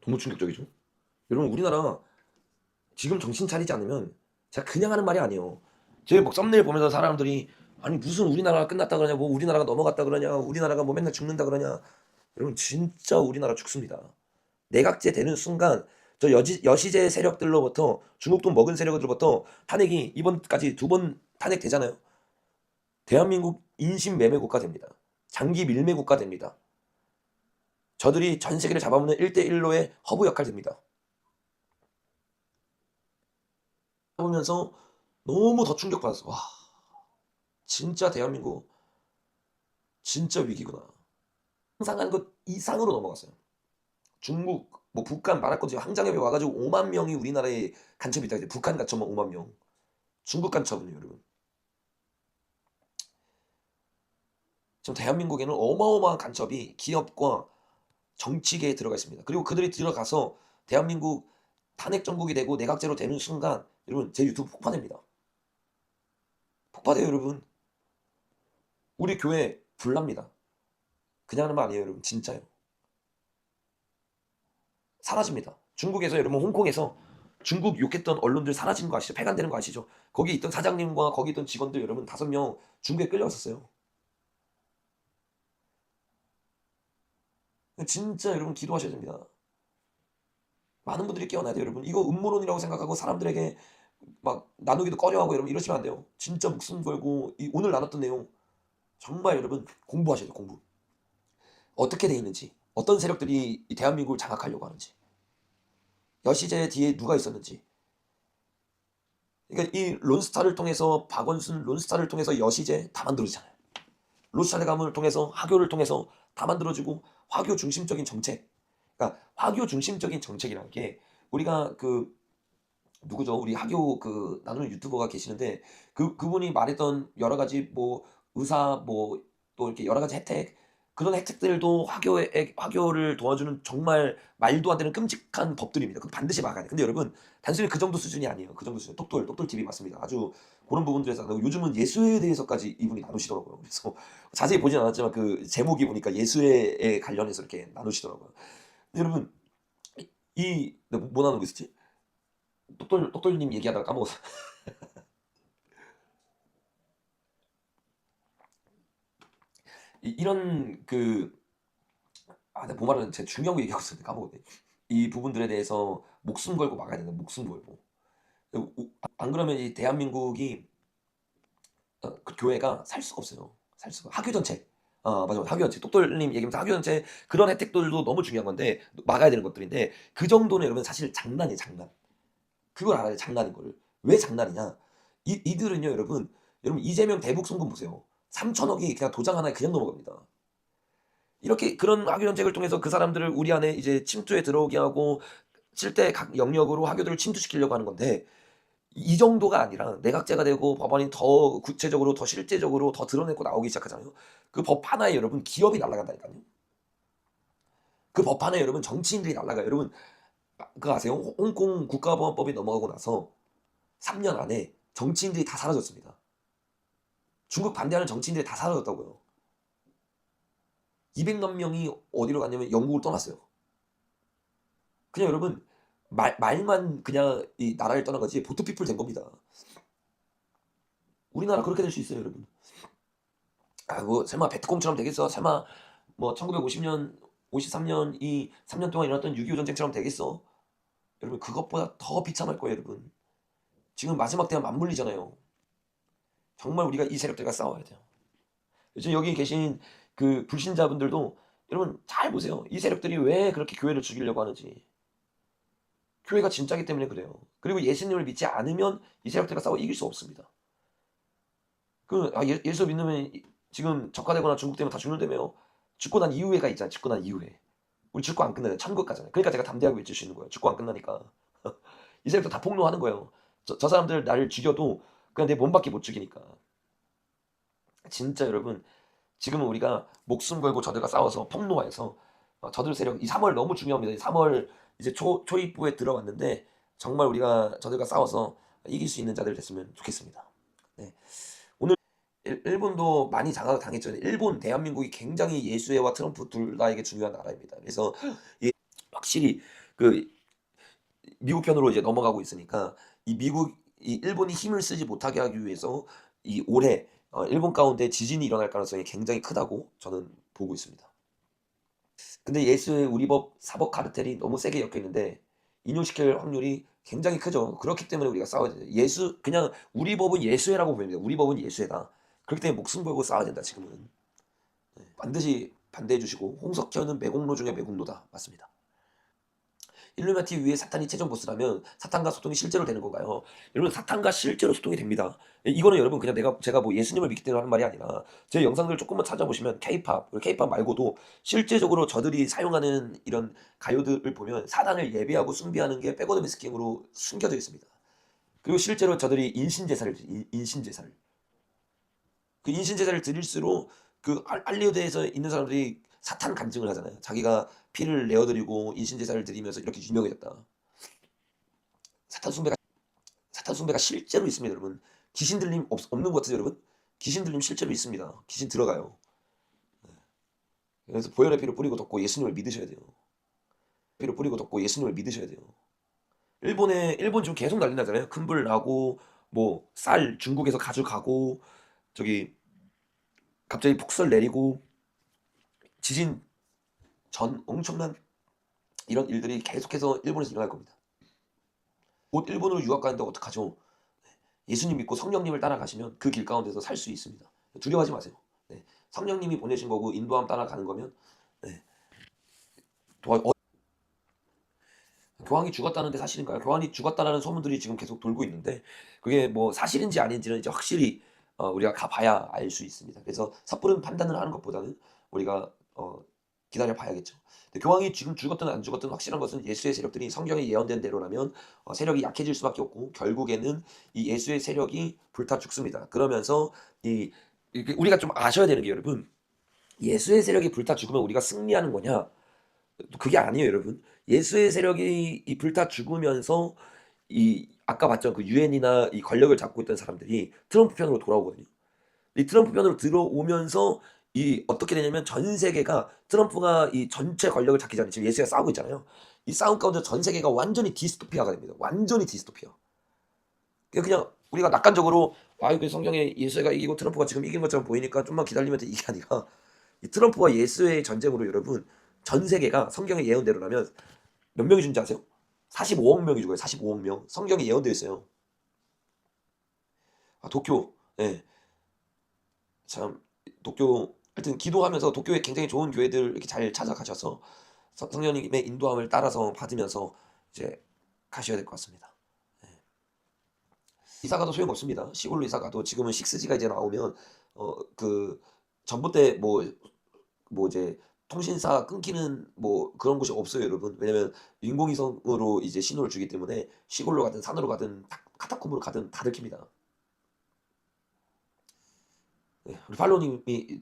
너무 충격적이죠. 여러분 우리나라 지금 정신 차리지 않으면 제가 그냥 하는 말이 아니에요. 제 막 썸네일 보면서 사람들이 아니 무슨 우리나라가 끝났다 그러냐, 뭐 우리나라가 넘어갔다 그러냐, 우리나라가 뭐 맨날 죽는다 그러냐. 여러분 진짜 우리나라 죽습니다. 내각제 되는 순간 저 여시제 세력들로부터 중국 돈 먹은 세력들로부터 탄핵이 이번까지 2번 탄핵 되잖아요. 대한민국 인신 매매 국가 됩니다. 장기 밀매 국가 됩니다. 저들이 전 세계를 잡아먹는 1대1로의 허브 역할 됩니다. 보면서 너무 더 충격받았어. 와, 진짜 대한민국 진짜 위기구나. 상상한 것 이상으로 넘어갔어요. 중국, 뭐 북한 말할 거지 항장협에 와가지고 5만 명이 우리나라에 간첩이 있다. 북한 간첩만 5만 명. 중국 간첩은요, 여러분. 지금 대한민국에는 어마어마한 간첩이 기업과 정치계에 들어가 있습니다. 그리고 그들이 들어가서 대한민국 탄핵 정국이 되고 내각제로 되는 순간 여러분 제 유튜브 폭파됩니다. 폭파돼요, 여러분. 우리 교회 불납니다. 그냥 하는 말 아니에요, 여러분. 진짜요. 사라집니다. 중국에서 여러분 홍콩에서 중국 욕했던 언론들 사라지는 거 아시죠? 폐간되는 거 아시죠? 거기 있던 사장님과 거기 있던 직원들 여러분 5명 중국에 끌려갔었어요. 진짜 여러분 기도하셔야 됩니다. 많은 분들이 깨어나야 돼요, 여러분. 이거 음모론이라고 생각하고 사람들에게 막 나누기도 꺼려하고 여러분 이러시면 안 돼요. 진짜 목숨 걸고 오늘 나눴던 내용 정말 여러분 공부하셔야 돼요, 공부. 어떻게 돼 있는지, 어떤 세력들이 이 대한민국을 장악하려고 하는지, 여시제 뒤에 누가 있었는지. 그러니까 이 론스타를 통해서 박원순 론스타를 통해서 여시제 다 만들어지잖아요. 로스차르 가문을 통해서 화교를 통해서 다 만들어지고 화교 중심적인 정책. 그러니까 화교 중심적인 정책이라는 게 우리가 그 누구죠? 우리 화교 그 나누는 유튜버가 계시는데 그분이 말했던 여러 가지 뭐 의사 뭐 또 이렇게 여러 가지 혜택 그런 혜택들도 화교를 도와주는 정말 말도 안 되는 끔찍한 법들입니다. 그 반드시 막아야 돼. 근데 여러분 단순히 그 정도 수준이 아니에요. 그 정도 수준. 똑돌 TV 맞습니다. 아주 그런 부분들에서 요즘은 예수에 대해서까지 이분이 나누시더라고요. 그래서 자세히 보진 않았지만 그 제목이 보니까 예수에 관련해서 이렇게 나누시더라고요. 근데 여러분 뭐 나누고 있었지? 똑돌님 얘기하다가 까먹었어. 이런 내가 뭐 말하는 제 중요한 거 얘기하고 있었는데 까먹었네. 이 부분들에 대해서 목숨 걸고 막아야 된다. 목숨 걸고. 안 그러면 이 대한민국이 그 교회가 살 수가 없어요. 살 수가. 학교 전체. 맞아. 학교 전체. 똑돌님 얘기하면서 학교 전체 그런 혜택들도 너무 중요한 건데 막아야 되는 것들인데 그 정도는 여러분 사실 장난이에요, 장난. 그걸 알아야 돼, 장난인 거를. 왜 장난이냐? 이들은요, 여러분 이재명 대북 송금 보세요. 3천억이 그냥 도장 하나에 그냥 넘어갑니다. 이렇게 그런 학교 정책을 통해서 그 사람들을 우리 안에 이제 침투에 들어오게 하고 실제 각 영역으로 학교들을 침투시키려고 하는 건데 이 정도가 아니라 내각제가 되고 법안이 더 구체적으로 더 실제적으로 더 드러내고 나오기 시작하잖아요. 그 법 하나에 여러분 기업이 날아간다니까요. 그 법 하나에 여러분 정치인들이 날아가요. 여러분 그거 아세요? 홍콩 국가보안법이 넘어가고 나서 3년 안에 정치인들이 다 사라졌습니다. 중국 반대하는 정치인들이 다 사라졌다고요. 200만 명이 어디로 갔냐면 영국을 떠났어요. 그냥 여러분 말만 그냥 이 나라를 떠난 거지 보트피플 된 겁니다. 우리나라 그렇게 될 수 있어요, 여러분. 뭐 설마 베트콩처럼 되겠어? 설마 뭐 1950년, 53년 이 3년 동안 일어났던 6.25 전쟁처럼 되겠어? 여러분 그것보다 더 비참할 거예요, 여러분. 지금 마지막 대화 맞물리잖아요. 정말 우리가 이 세력들과 싸워야 돼요. 요즘 여기 계신 그 불신자분들도 여러분 잘 보세요. 이 세력들이 왜 그렇게 교회를 죽이려고 하는지. 교회가 진짜기 때문에 그래요. 그리고 예수님을 믿지 않으면 이 세력들과 싸워 이길 수 없습니다. 예수 믿으면 지금 적화되거나 중국되면 다 죽는다며요. 죽고 난 이후에가 있잖아요. 죽고 난 이후에. 우리 죽고 안 끝나요. 천국 가잖아요. 그러니까 제가 담대하게 외칠 수 있는 거예요. 죽고 안 끝나니까. 이 세력도 다 폭로하는 거예요. 저 사람들 나를 죽여도 그냥 내 몸밖에 못 죽이니까. 진짜 여러분 지금은 우리가 목숨 걸고 저들과 싸워서 폭로해서 저들 세력 이 3월 너무 중요합니다. 이 3월 이제 초입부에 들어왔는데 정말 우리가 저들과 싸워서 이길 수 있는 자들 됐으면 좋겠습니다. 네. 오늘 일본도 많이 장악을 당했죠. 일본, 대한민국이 굉장히 예수회와 트럼프 둘 다에게 중요한 나라입니다. 그래서 확실히 그 미국 편으로 이제 넘어가고 있으니까 이 일본이 힘을 쓰지 못하게 하기 위해서 이 올해 일본 가운데 지진이 일어날 가능성이 굉장히 크다고 저는 보고 있습니다. 근데 예수의 우리법 사법 카르텔이 너무 세게 엮여 있는데 인용시킬 확률이 굉장히 크죠. 그렇기 때문에 우리가 싸워야 돼요. 그냥 우리 법은 예수회라고 보입니다. 우리 법은 예수회다. 그렇기 때문에 목숨 걸고 싸워야 된다. 지금은 반드시 반대해 주시고 홍석현은 매국노 중에 매국노다. 맞습니다. 일루미나티 위에 사탄이 최종 보스라면 사탄과 소통이 실제로 되는 건가요? 여러분 사탄과 실제로 소통이 됩니다. 이거는 여러분 그냥 제가 뭐 예수님을 믿기 때문에 하는 말이 아니라 제 영상들 조금만 찾아보시면 K-팝 말고도 실제적으로 저들이 사용하는 이런 가요들을 보면 사단을 예배하고 숭배하는 게 백워드 스킹으로 숨겨져 있습니다. 그리고 실제로 저들이 인신제사를 그 인신제사를 드릴수록 그 할리우드에서 있는 사람들이 사탄 간증을 하잖아요. 자기가 피를 내어드리고 인신제사를 드리면서 이렇게 유명해졌다. 사탄 숭배가 실제로 있습니다, 여러분. 귀신 들림 없는 것 같아요, 여러분? 귀신 들림 실제로 있습니다. 귀신 들어가요. 그래서 보혈의 피를 뿌리고 덮고 예수님을 믿으셔야 돼요. 피를 뿌리고 덮고 예수님을 믿으셔야 돼요. 일본 지금 계속 난리 나잖아요. 큰불 나고 뭐 쌀 중국에서 가져가고 저기 갑자기 폭설 내리고 지진 전 엄청난 이런 일들이 계속해서 일본에서 일어날 겁니다. 곧 일본으로 유학 가는데 어떡하죠? 예수님 믿고 성령님을 따라가시면 그 길 가운데서 살 수 있습니다. 두려워하지 마세요. 네. 성령님이 보내신 거고 인도함 따라가는 거면 네. 교황이 죽었다는데 사실인가요? 교황이 죽었다라는 소문들이 지금 계속 돌고 있는데 그게 뭐 사실인지 아닌지는 이제 확실히 우리가 가봐야 알 수 있습니다. 그래서 섣부른 판단을 하는 것보다는 우리가 기다려 봐야겠죠. 근데 교황이 지금 죽었든 안 죽었든 확실한 것은 예수의 세력들이 성경에 예언된 대로라면 세력이 약해질 수밖에 없고 결국에는 이 예수의 세력이 불타 죽습니다. 그러면서 우리가 좀 아셔야 되는 게 여러분 예수의 세력이 불타 죽으면 우리가 승리하는 거냐? 그게 아니에요, 여러분. 예수의 세력이 이 불타 죽으면서 이 아까 봤죠 그 유엔이나 이 권력을 잡고 있던 사람들이 트럼프 편으로 돌아오거든요. 이 트럼프 편으로 들어오면서 이 어떻게 되냐면 전 세계가 트럼프가 이 전체 권력을 잡기 전에 지금 예수가 싸우고 있잖아요. 이 싸움 가운데 전 세계가 완전히 디스토피아가 됩니다. 완전히 디스토피아. 그냥 우리가 낙관적으로 그 성경에 예수가 이기고 트럼프가 지금 이긴 것처럼 보이니까 좀만 기다리면 돼 이게 아니라 이 트럼프와 예수의 전쟁으로 여러분 전 세계가 성경의 예언대로라면 몇 명이 죽는지 아세요? 45억 명이 죽어요. 45억 명. 성경에 예언되어 있어요. 도쿄. 예. 참 도쿄 하여튼 기도하면서 도쿄에 굉장히 좋은 교회들 이렇게 잘 찾아가셔서 성령님의 인도함을 따라서 받으면서 이제 가셔야 될 것 같습니다. 예. 이사가도 소용없습니다. 시골로 이사가도 지금은 6G가 이제 나오면 그 전봇대 뭐 이제 통신사 끊기는 뭐 그런 곳이 없어요, 여러분. 왜냐면 인공위성으로 이제 신호를 주기 때문에 시골로 가든 산으로 가든 카타콤으로 가든 다 들킵니다. 네, 우리 팔로님이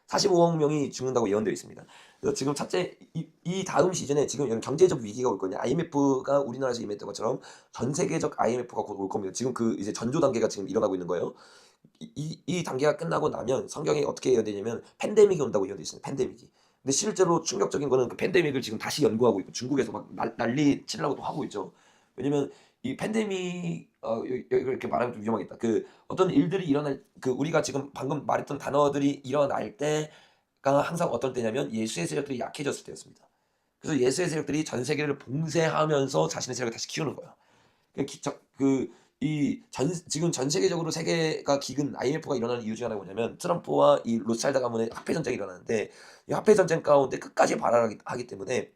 45억 명이 죽는다고 예언되어 있습니다. 그래서 지금 첫째 이 다음 시즌에 지금 이런 경제적 위기가 올 거냐. IMF가 우리나라에서 임했던 것처럼 전 세계적 IMF가 곧 올 겁니다. 지금 그 이제 전조 단계가 지금 일어나고 있는 거예요. 이 단계가 끝나고 나면 성경에 어떻게 예언되냐면 팬데믹이 온다고 예언되어 있습니다. 팬데믹이. 근데 실제로 충격적인 거는 그 팬데믹을 지금 다시 연구하고 있고 중국에서 막 난리 치려고도 하고 있죠. 왜냐면 이 팬데믹 이렇게 말하면 좀 위험하겠다. 그 어떤 일들이 일어날 그 우리가 지금 방금 말했던 단어들이 일어날 때가 항상 어떤 때냐면 예수의 세력들이 약해졌을 때였습니다. 그래서 예수의 세력들이 전 세계를 봉쇄하면서 자신의 세력을 다시 키우는 거야. 지금 전 세계적으로 세계가 기근 IMF가 일어나는 이유 중에 하나가 뭐냐면 트럼프와 이 로스차일드 가문의 화폐 전쟁이 일어나는데 이 화폐 전쟁 가운데 끝까지 발언하기 때문에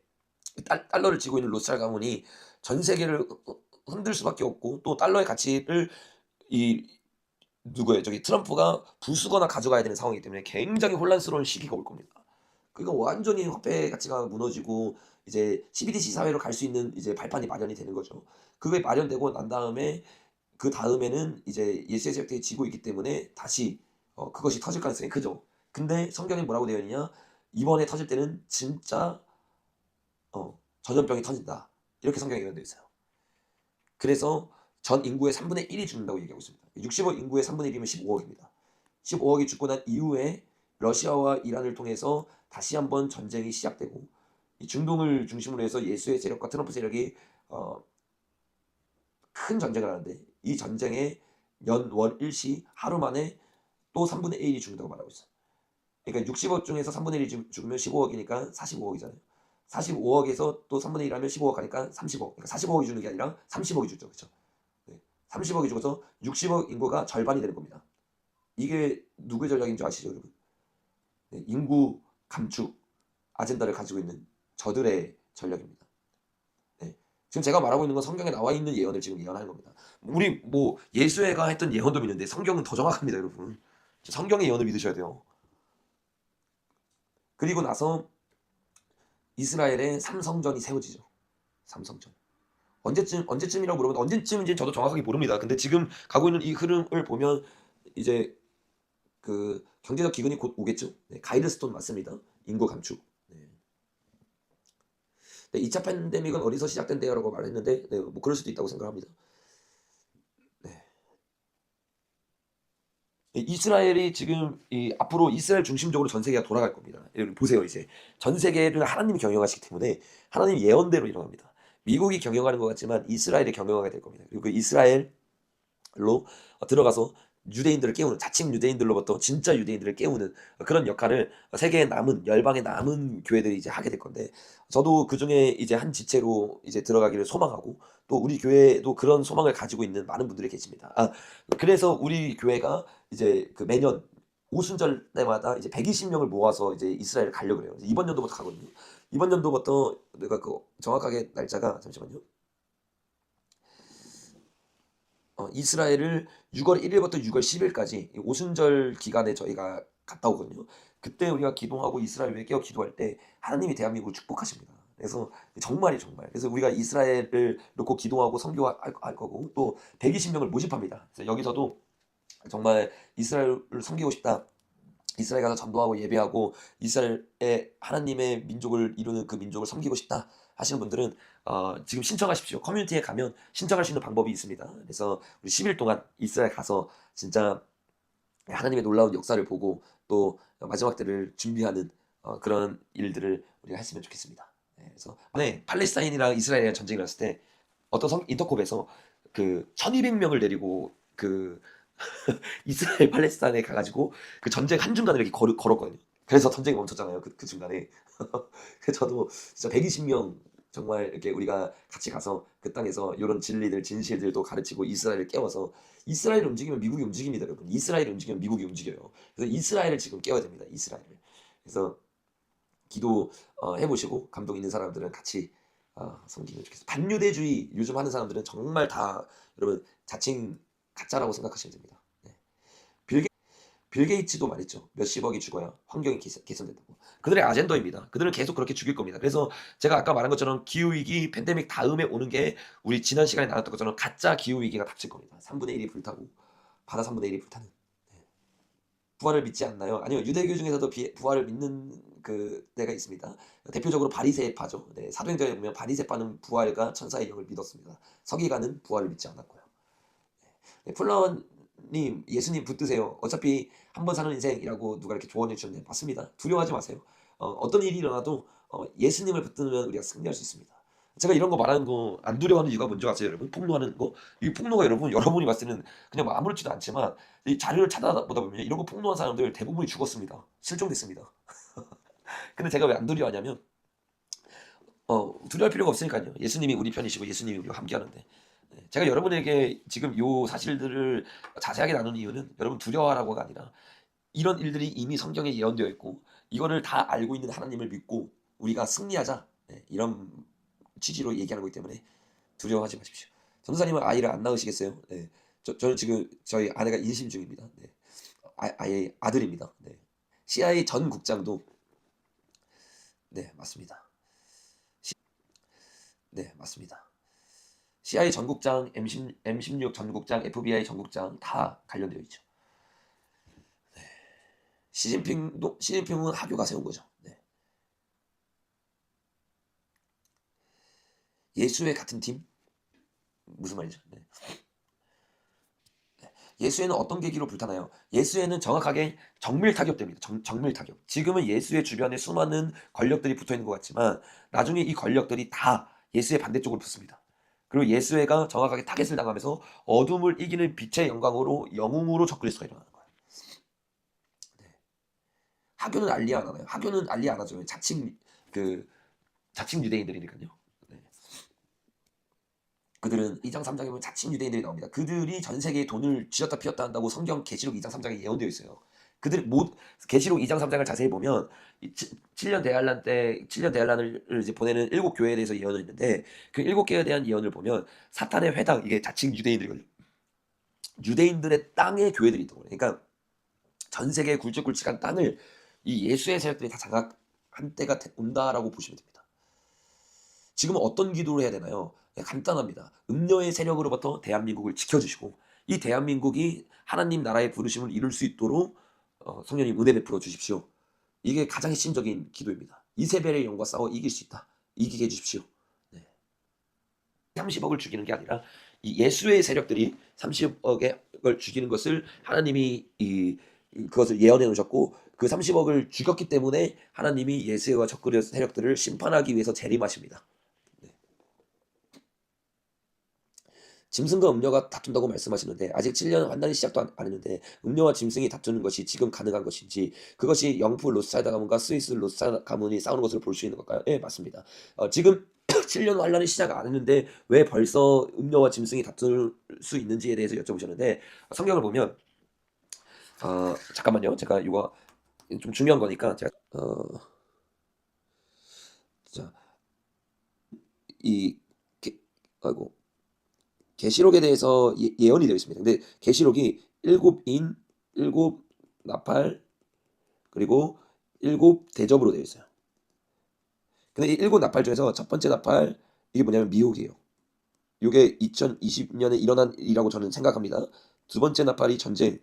달러를 쥐고 있는 로스차일드 가문이 전 세계를 흔들 수밖에 없고 또 달러의 가치를 저기 트럼프가 부수거나 가져가야 되는 상황이기 때문에 굉장히 혼란스러운 시기가 올 겁니다. 그러니까 완전히 화폐 가치가 무너지고 이제 CBDC 사회로 갈 수 있는 이제 발판이 마련이 되는 거죠. 그게 마련되고 난 다음에 그 다음에는 이제 예수의 세력들이 지고 있기 때문에 다시 그것이 터질 가능성이 크죠. 근데 성경에 뭐라고 되어 있느냐? 이번에 터질 때는 진짜 전염병이 터진다. 이렇게 성경에 예언되어 있어요. 그래서 전 인구의 3분의 1이 죽는다고 얘기하고 있습니다. 60억 인구의 3분의 1이면 15억입니다. 15억이 죽고 난 이후에 러시아와 이란을 통해서 다시 한번 전쟁이 시작되고 이 중동을 중심으로 해서 예수의 세력과 트럼프 세력이 큰 전쟁을 하는데 이 전쟁에 연월 일시 하루 만에 또 3분의 1이 죽는다고 말하고 있어요. 그러니까 60억 중에서 3분의 1이 죽으면 15억이니까 45억이잖아요. 45억에서 또 3분의 1 하면 15억 하니까 30억. 그러니까 45억이 죽는 게 아니라 30억이 죽죠. 그렇죠? 네. 30억이 죽어서 60억 인구가 절반이 되는 겁니다. 이게 누구의 전략인 줄 아시죠, 여러분? 네. 인구 감축 아젠다를 가지고 있는 저들의 전략입니다. 네. 지금 제가 말하고 있는 건 성경에 나와 있는 예언을 지금 예언하는 겁니다. 우리 뭐 예수회가 했던 예언도 믿는데 성경은 더 정확합니다, 여러분. 성경의 예언을 믿으셔야 돼요. 그리고 나서 이스라엘의 삼성전이 세워지죠. 삼성전. 언제쯤이라고 물어보면 언제쯤인지 저도 정확하게 모릅니다. 근데 지금 가고 있는 이 흐름을 보면 이제 그 경제적 기근이 곧 오겠죠. 네, 가이드스톤 맞습니다. 인구 감축. 네. 네, 2차 팬데믹은 어디서 시작된대요라고 말했는데 네, 뭐 그럴 수도 있다고 생각합니다. 네. 이스라엘이 지금 앞으로 이스라엘 중심적으로 전 세계가 돌아갈 겁니다. 여러분 보세요. 이제 전 세계를 하나님이 경영하시기 때문에 하나님 예언대로 일어납니다. 미국이 경영하는 것 같지만 이스라엘이 경영하게 될 겁니다. 그리고 그 이스라엘로 들어가서 유대인들을 깨우는, 자칭 유대인들로부터 진짜 유대인들을 깨우는 그런 역할을 세계에 남은, 열방에 남은 교회들이 이제 하게 될 건데, 저도 그 중에 이제 한 지체로 이제 들어가기를 소망하고, 또 우리 교회도 그런 소망을 가지고 있는 많은 분들이 계십니다. 그래서 우리 교회가 이제 그 매년 오순절 때마다 이제 120명을 모아서 이제 이스라엘을 가려고 그래요. 이번 연도부터 가거든요. 이번 연도부터 내가 그 정확하게 날짜가, 잠시만요. 이스라엘을 6월 1일부터 6월 10일까지 오순절 기간에 저희가 갔다 오거든요. 그때 우리가 기도하고 이스라엘 외교 기도할 때 하나님이 대한민국을 축복하십니다. 그래서 정말. 그래서 우리가 이스라엘을 놓고 기도하고 선교할 거고, 또 120명을 모집합니다. 그래서 여기서도 정말 이스라엘을 섬기고 싶다, 이스라엘 가서 전도하고 예배하고 이스라엘의 하나님의 민족을 이루는 그 민족을 섬기고 싶다 하시는 분들은 지금 신청하십시오. 커뮤니티에 가면 신청할 수 있는 방법이 있습니다. 그래서 우리 10일 동안 이스라엘 가서 진짜 하나님의 놀라운 역사를 보고 또 마지막 때를 준비하는 그런 일들을 우리가 했으면 좋겠습니다. 네, 그래서 팔레스타인이랑 이스라엘이랑 전쟁이 났을 때 어떤 인터콥에서 그 1200명을 데리고 그 이스라엘 팔레스타인에 가가지고 그 전쟁 한중간을 이렇게 걸었거든요. 그래서 전쟁이 멈췄잖아요. 그 중간에. 그래서 저도 진짜 120명 정말 이렇게 우리가 같이 가서 그 땅에서 이런 진리들, 진실들도 가르치고 이스라엘을 깨워서, 이스라엘을 움직이면 미국이 움직입니다, 여러분. 이스라엘을 움직이면 미국이 움직여요. 그래서 이스라엘을 지금 깨워야 됩니다. 이스라엘을. 그래서 기도 해보시고 감동 있는 사람들은 같이 섬기면 좋겠어요. 반유대주의 요즘 하는 사람들은 정말 다 여러분 자칭 가짜라고 생각하시면 됩니다. 네. 빌 게이츠도 말했죠. 몇십억이 죽어야 환경이 개선된다고. 그들의 아젠더입니다. 그들은 계속 그렇게 죽일 겁니다. 그래서 제가 아까 말한 것처럼 기후위기, 팬데믹 다음에 오는 게 우리 지난 시간에 나눴던 것처럼 가짜 기후위기가 닥칠 겁니다. 3분의 1이 불타고 바다 3분의 1이 불타는. 네. 부활을 믿지 않나요? 아니요. 유대교 중에서도 부활을 믿는 그 때가 있습니다. 대표적으로 바리새파죠. 네, 사도행전에 보면 바리새파는 부활과 천사의 영을 믿었습니다. 서기관은 부활을 믿지 않았고요. 네, 플라워님, 예수님 붙드세요. 어차피 한 번 사는 인생이라고 누가 이렇게 조언해 주셨는데 맞습니다. 두려워하지 마세요. 어떤 일이 일어나도 예수님을 붙들면 우리가 승리할 수 있습니다. 제가 이런 거 말하는 거 안 두려워하는 이유가 뭔지 아세요, 여러분? 폭로하는 거. 이 폭로가 여러분이 봤을 때는 그냥 뭐 아무렇지도 않지만 이 자료를 찾아보다 보면 이런 거 폭로한 사람들 대부분이 죽었습니다. 실종됐습니다. 근데 제가 왜 안 두려워하냐면 두려워할 필요가 없으니까요. 예수님이 우리 편이시고 예수님이 우리와 함께하는데. 네, 제가 여러분에게 지금 요 사실들을 자세하게 나눈 이유는 여러분 두려워하라고가 아니라 이런 일들이 이미 성경에 예언되어 있고 이거를 다 알고 있는 하나님을 믿고 우리가 승리하자, 네, 이런 취지로 얘기하는 거기 때문에 두려워하지 마십시오. 전도사님은 아이를 안 낳으시겠어요? 네, 저는 지금 저희 아내가 임신 중입니다. 네, 아예 아들입니다. 네. CIA 전 국장도 네 맞습니다. 네 맞습니다. CIA 전국장, M16 전국장, FBI 전국장 다 관련되어 있죠. 네. 시진핑은 하교가 세운 거죠. 네. 예수의 같은 팀? 무슨 말이죠? 네. 예수에는 어떤 계기로 불타나요? 예수에는 정확하게 정밀 타격됩니다. 정밀 타격. 지금은 예수의 주변에 수많은 권력들이 붙어 있는 것 같지만 나중에 이 권력들이 다 예수의 반대쪽으로 붙습니다. 그리고 예수회가 정확하게 타겟을 당하면서 어둠을 이기는 빛의 영웅으로 적그리스도가 일어나는 거예요. 네. 하교는 알리 안 하나요? 하교는 알리 안 하죠. 자칭 유대인들이니까요. 네. 그들은 2장 3장에 보면 자칭 유대인들이 나옵니다. 그들이 전 세계에 돈을 쥐었다 피웠다 한다고 성경 계시록 2장 3장에 예언되어 있어요. 그들이 계시록 2장 3장을 자세히 보면 7년 대환란 때 7년 대환란을 이제 보내는 7교회에 대해서 예언을 했는데 그 7개에 대한 예언을 보면 사탄의 회당 이게 자칭 유대인들이거든요. 유대인들의 땅의 교회들이 있다고 그래요. 그러니까 전 세계의 굵직굵직한 땅을 이 예수의 세력들이 다 장악한 때가 온다라고 보시면 됩니다. 지금은 어떤 기도를 해야 되나요? 간단합니다. 음녀의 세력으로부터 대한민국을 지켜주시고 이 대한민국이 하나님 나라의 부르심을 이룰 수 있도록 성령님 은혜 베풀어 주십시오. 이게 가장 핵심적인 기도입니다. 이세벨의 영과 싸워 이길 수 있다. 이기게 해주십시오. 네. 30억을 죽이는 게 아니라 이 예수의 세력들이 30억을 죽이는 것을 하나님이 그것을 예언해 놓으셨고 그 30억을 죽였기 때문에 하나님이 예수와 적그리 세력들을 심판하기 위해서 재림하십니다. 네. 짐승과 음녀가 다툰다고 말씀하시는데 아직 7년 환난이 시작도 안 했는데 음녀와 짐승이 다투는 것이 지금 가능한 것인지 그것이 영프 로스차일드 가문과 스위스 로스차일드 가문이 싸우는 것으로 볼 수 있는 걸까요? 네, 맞습니다. 지금 7년 환란이 시작 안 했는데 왜 벌써 음녀와 짐승이 다툴 수 있는지에 대해서 여쭤보셨는데 성경을 보면 잠깐만요. 제가 이거 좀 중요한 거니까 제가 자, 아이고 계시록에 대해서 예언이 되어 있습니다. 근데 계시록이 7인, 7나팔 그리고 7대접으로 되어 있어요. 근데 이 7나팔 중에서 첫 번째 나팔 이게 뭐냐면 미혹이에요. 이게 2020년에 일어난 일이라고 저는 생각합니다. 두 번째 나팔이 전쟁,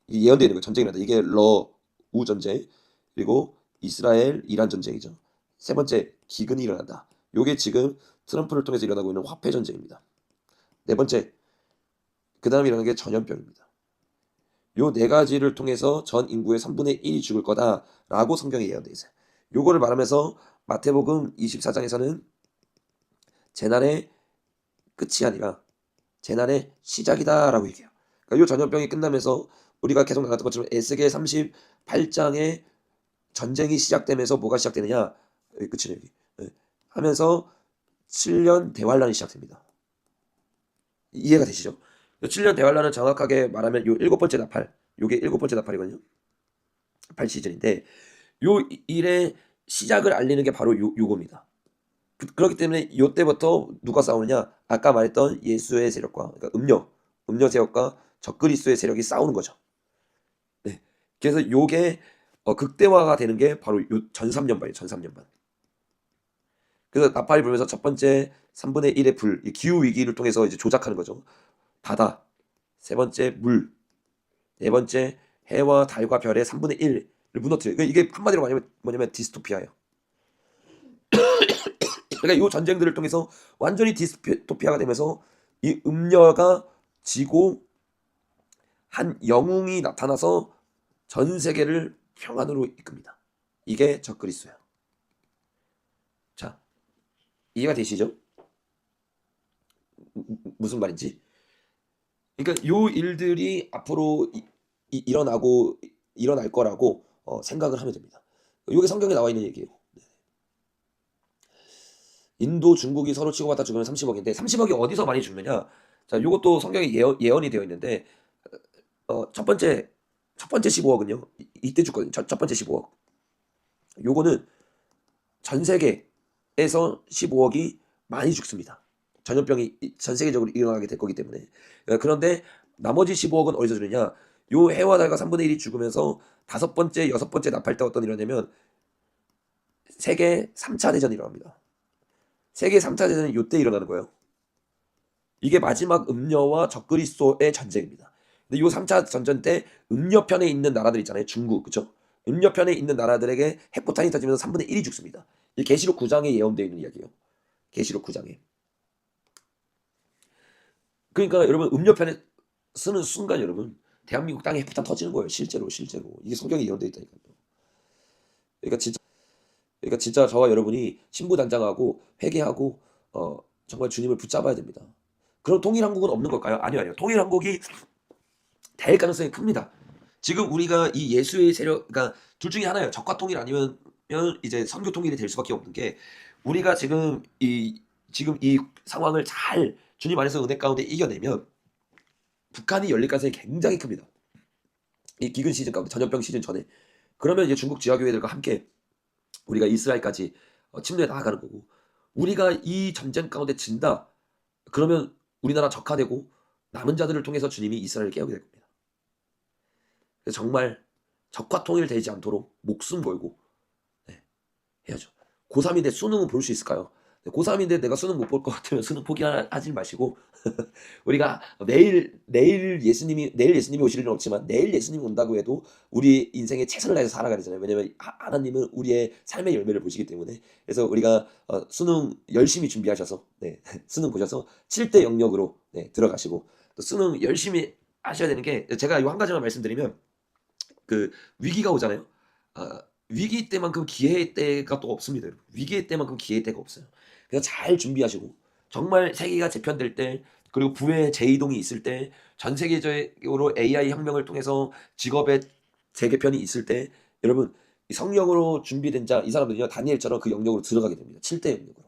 이게 예언되는 거예요. 전쟁이란다. 이게 러우 전쟁 그리고 이스라엘 이란 전쟁이죠. 세 번째 기근이 일어난다. 이게 지금 트럼프를 통해서 일어나고 있는 화폐 전쟁입니다. 네 번째 그 다음에 일어나는 게 전염병입니다. 요 네 가지를 통해서 전 인구의 3분의 1이 죽을 거다라고 성경에 예언되어 있어요. 요거를 말하면서 마태복음 24장에서는 재난의 끝이 아니라 재난의 시작이다라고 얘기해요. 그러니까 요 전염병이 끝나면서 우리가 계속 나갔던 것처럼 에스겔 38장에 전쟁이 시작되면서 뭐가 시작되느냐? 끝이네 여기. 네. 하면서 7년 대환란이 시작됩니다. 이해가 되시죠? 7년 대환란은 정확하게 말하면 요 7번째 나팔, 요게 7번째 나팔이거든요. 8시즌인데 요 일의 시작을 알리는 게 바로 요겁니다. 그렇기 때문에 요때부터 누가 싸우느냐? 아까 말했던 예수의 세력과 그러니까 음녀 세력과 적그리스도의 세력이 싸우는 거죠. 네. 그래서 요게 극대화가 되는 게 바로 요 전삼년반이에요. 전삼년반. 그래서 나팔이 불면서 첫 번째 3분의 1의 불, 이 기후 위기를 통해서 이제 조작하는 거죠. 바다, 세 번째 물, 네 번째 해와 달과 별의 3분의 1을 무너뜨려요. 이게 한마디로 뭐냐면 디스토피아예요. 그러니까 이 전쟁들을 통해서 완전히 디스토피아가 되면서 이 음녀가 지고 한 영웅이 나타나서 전 세계를 평안으로 이끕니다. 이게 적그리스도예요. 자, 이해가 되시죠? 무슨 말인지. 그러니까 요 일들이 앞으로 일어날 거라고 생각을 하면 됩니다. 이게 성경에 나와 있는 얘기예요. 인도, 중국이 서로 치고받다 죽으면 30억인데 30억이 어디서 많이 죽느냐? 자, 요것도 성경에 예언이 되어 있는데 첫 번째 15억은요. 이때 죽거든요. 첫 번째 15억. 요거는 전 세계에서 15억이 많이 죽습니다. 전염병이 전 세계적으로 일어나게 될 거기 때문에. 그런데 나머지 15억은 어디서 죽느냐? 요 해와 달과 3분의 1이 죽으면서 다섯 번째, 여섯 번째 나팔 때 어떤 일이 일어나냐면 세계 3차 대전이 일어납니다. 세계 3차 대전은 요때 일어나는 거예요. 이게 마지막 음녀와 적그리스도의 전쟁입니다. 근데 요 3차 전쟁 때 음녀편에 있는 나라들 있잖아요. 중국, 그쵸? 음녀편에 있는 나라들에게 핵폭탄이 터지면서 3분의 1이 죽습니다. 이 계시록 9장에 예언되어 있는 이야기예요. 계시록 9장에. 그러니까 여러분 음녀편에 쓰는 순간 여러분 대한민국 땅에 핵폭탄 터지는 거예요. 실제로. 이게 성경에 예언되어 있다니까요. 그러니까 진짜 저와 여러분이 신부단장하고 회개하고 정말 주님을 붙잡아야 됩니다. 그럼 통일한국은 없는 걸까요? 아니요. 통일한국이 될 가능성이 큽니다. 지금 우리가 이 예수의 세력, 그러니까 둘 중에 하나예요. 적과 통일 아니면 이제 선교 통일이 될 수밖에 없는 게 우리가 지금 이 상황을 잘 주님 안에서 은혜 가운데 이겨내면 북한이 열릴 가능성이 굉장히 큽니다. 이 기근 시즌 가운데 전염병 시즌 전에 그러면 이제 중국 지하교회들과 함께 우리가 이스라엘까지 침례에 나아가는 거고 우리가 이 전쟁 가운데 진다 그러면 우리나라 적화되고 남은 자들을 통해서 주님이 이스라엘을 깨우게 될 겁니다. 그래서 정말 적화 통일되지 않도록 목숨 걸고 네, 해야죠. 고3인데 수능은 볼 수 있을까요? 고3인데 내가 수능 못 볼 것 같으면 수능 포기하지 마시고 우리가 내일 예수님이 오실 일은 없지만 내일 예수님이 온다고 해도 우리 인생에 최선을 다해서 살아가야 되잖아요. 왜냐면 하나님은 우리의 삶의 열매를 보시기 때문에. 그래서 우리가 수능 열심히 준비하셔서 네, 수능 보셔서 7대 영역으로 네, 들어가시고 또 수능 열심히 하셔야 되는 게 제가 요 한 가지만 말씀드리면 그 위기가 오잖아요. 위기 때만큼 기회의 때가 또 없습니다. 여러분. 위기의 때만큼 기회의 때가 없어요. 그래서 잘 준비하시고 정말 세계가 재편될 때 그리고 부의 재이동이 있을 때 전 세계적으로 AI 혁명을 통해서 직업의 재개편이 있을 때 여러분 이 성령으로 준비된 자 이 사람들이요 다니엘처럼 그 영역으로 들어가게 됩니다. 7대 영역으로.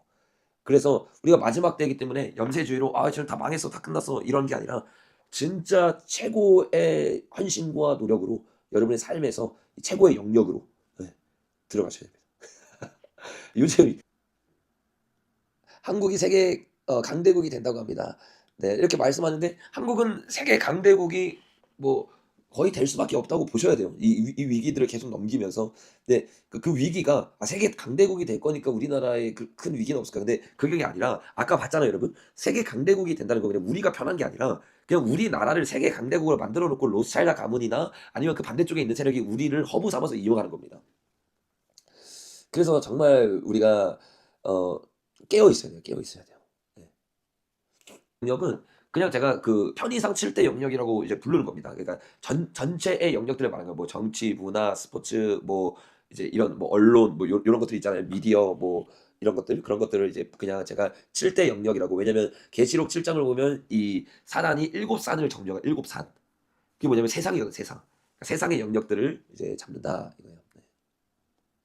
그래서 우리가 마지막 때이기 때문에 염세주의로 지금 다 망했어 다 끝났어 이런 게 아니라 진짜 최고의 헌신과 노력으로 여러분의 삶에서 최고의 영역으로 네, 들어가셔야 됩니다. 요즘 한국이 세계 강대국이 된다고 합니다. 네, 이렇게 말씀하는데 한국은 세계 강대국이 뭐 거의 될 수밖에 없다고 보셔야 돼요. 이 위기들을 계속 넘기면서. 네, 그 위기가 세계 강대국이 될 거니까 우리나라에 큰 위기는 없을까? 근데 그게 아니라 아까 봤잖아요, 여러분. 세계 강대국이 된다는 거 그냥 우리가 편한 게 아니라 그냥 우리나라를 세계 강대국으로 만들어 놓고 로스차일드 가문이나 아니면 그 반대쪽에 있는 세력이 우리를 허브 삼아서 이용하는 겁니다. 그래서 정말 우리가 깨어 있어야 돼요. 깨어 있어야 돼요. 네. 영역은 그냥 제가 그 편의상 7대 영역이라고 이제 부르는 겁니다. 그러니까 전체의 영역들을 말하는 거예요. 뭐 정치, 문화, 스포츠, 뭐 이제 이런 뭐 언론, 뭐 요런 것들 있잖아요. 미디어, 뭐 이런 것들 그런 것들을 이제 그냥 제가 7대 영역이라고. 왜냐면 계시록 7장을 보면 이 사단이 7산을 점령한 7산. 그게 뭐냐면 세상이거든, 세상. 그러니까 세상의 영역들을 이제 잡는다 이거예요. 네.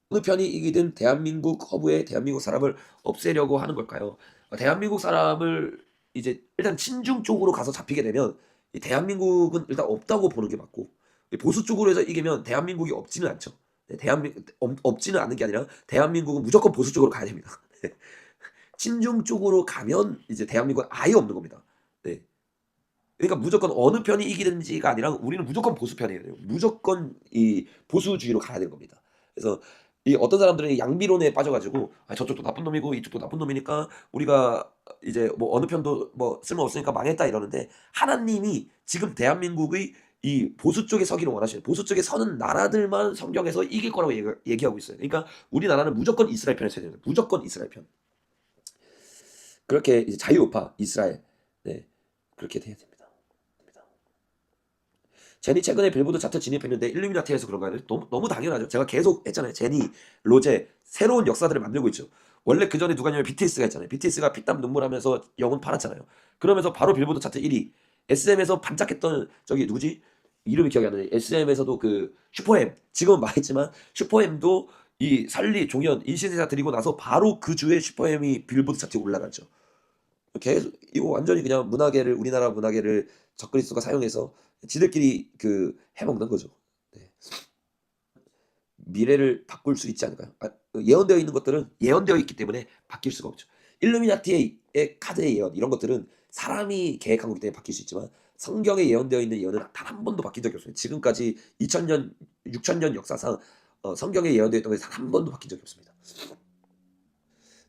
어느 편이 이기든 대한민국 허브에 대한민국 사람을 없애려고 하는 걸까요? 대한민국 사람을 이제 일단 친중 쪽으로 가서 잡히게 되면 이 대한민국은 일단 없다고 보는 게 맞고 보수 쪽으로 해서 이기면 대한민국이 없지는 않죠. 네, 없지는 않은 게 아니라 대한민국은 무조건 보수 쪽으로 가야 됩니다. 네. 친중 쪽으로 가면 이제 대한민국은 아예 없는 겁니다. 네. 그러니까 무조건 어느 편이 이기든지가 아니라 우리는 무조건 보수 편이에요. 무조건 이 보수주의로 가야 되는 겁니다. 그래서 이 어떤 사람들은 양비론에 빠져가지고 저쪽도 나쁜 놈이고 이쪽도 나쁜 놈이니까 우리가 이제 뭐 어느 편도 뭐 쓸모없으니까 망했다 이러는데 하나님이 지금 대한민국의 이 보수 쪽에 서기를 원하시는 보수 쪽에 서는 나라들만 성경에서 이길 거라고 얘기하고 있어요. 그러니까 우리나라는 무조건 이스라엘 편에 서야 됩니다. 무조건 이스라엘 편. 그렇게 이제 자유우파 이스라엘 네 그렇게 돼야 됩니다. 제니 최근에 빌보드 차트 진입했는데 일루미나티에서 그런가요? 너무 당연하죠. 제가 계속 했잖아요. 제니, 로제 새로운 역사들을 만들고 있죠. 원래 그 전에 누가냐면 BTS가 했잖아요. BTS가 피땀 눈물하면서 영혼 팔았잖아요. 그러면서 바로 빌보드 차트 1위. SM에서 반짝했던 저기 누구지? 이름이 기억이 안 나네. SM에서도 그 슈퍼엠 지금은 말했지만 슈퍼엠도 이 설리 종현 인신세사 드리고 나서 바로 그 주에 슈퍼엠이 빌보드 차트에 올라갔죠. 계속 이거 완전히 그냥 문화계를 우리나라 문화계를 적그리스도가 사용해서 지들끼리 그 해먹는 거죠. 네. 미래를 바꿀 수 있지 않을까요? 예언되어 있는 것들은 예언되어 있기 때문에 바뀔 수가 없죠. 일루미나티의 카드의 예언 이런 것들은 사람이 계획한 거기 때문에 바뀔 수 있지만 성경에 예언되어 있는 예언은 단 한 번도 바뀐 적이 없습니다. 지금까지 2000년, 6000년 역사상 성경에 예언되어 있던 것이 단 한 번도 바뀐 적이 없습니다.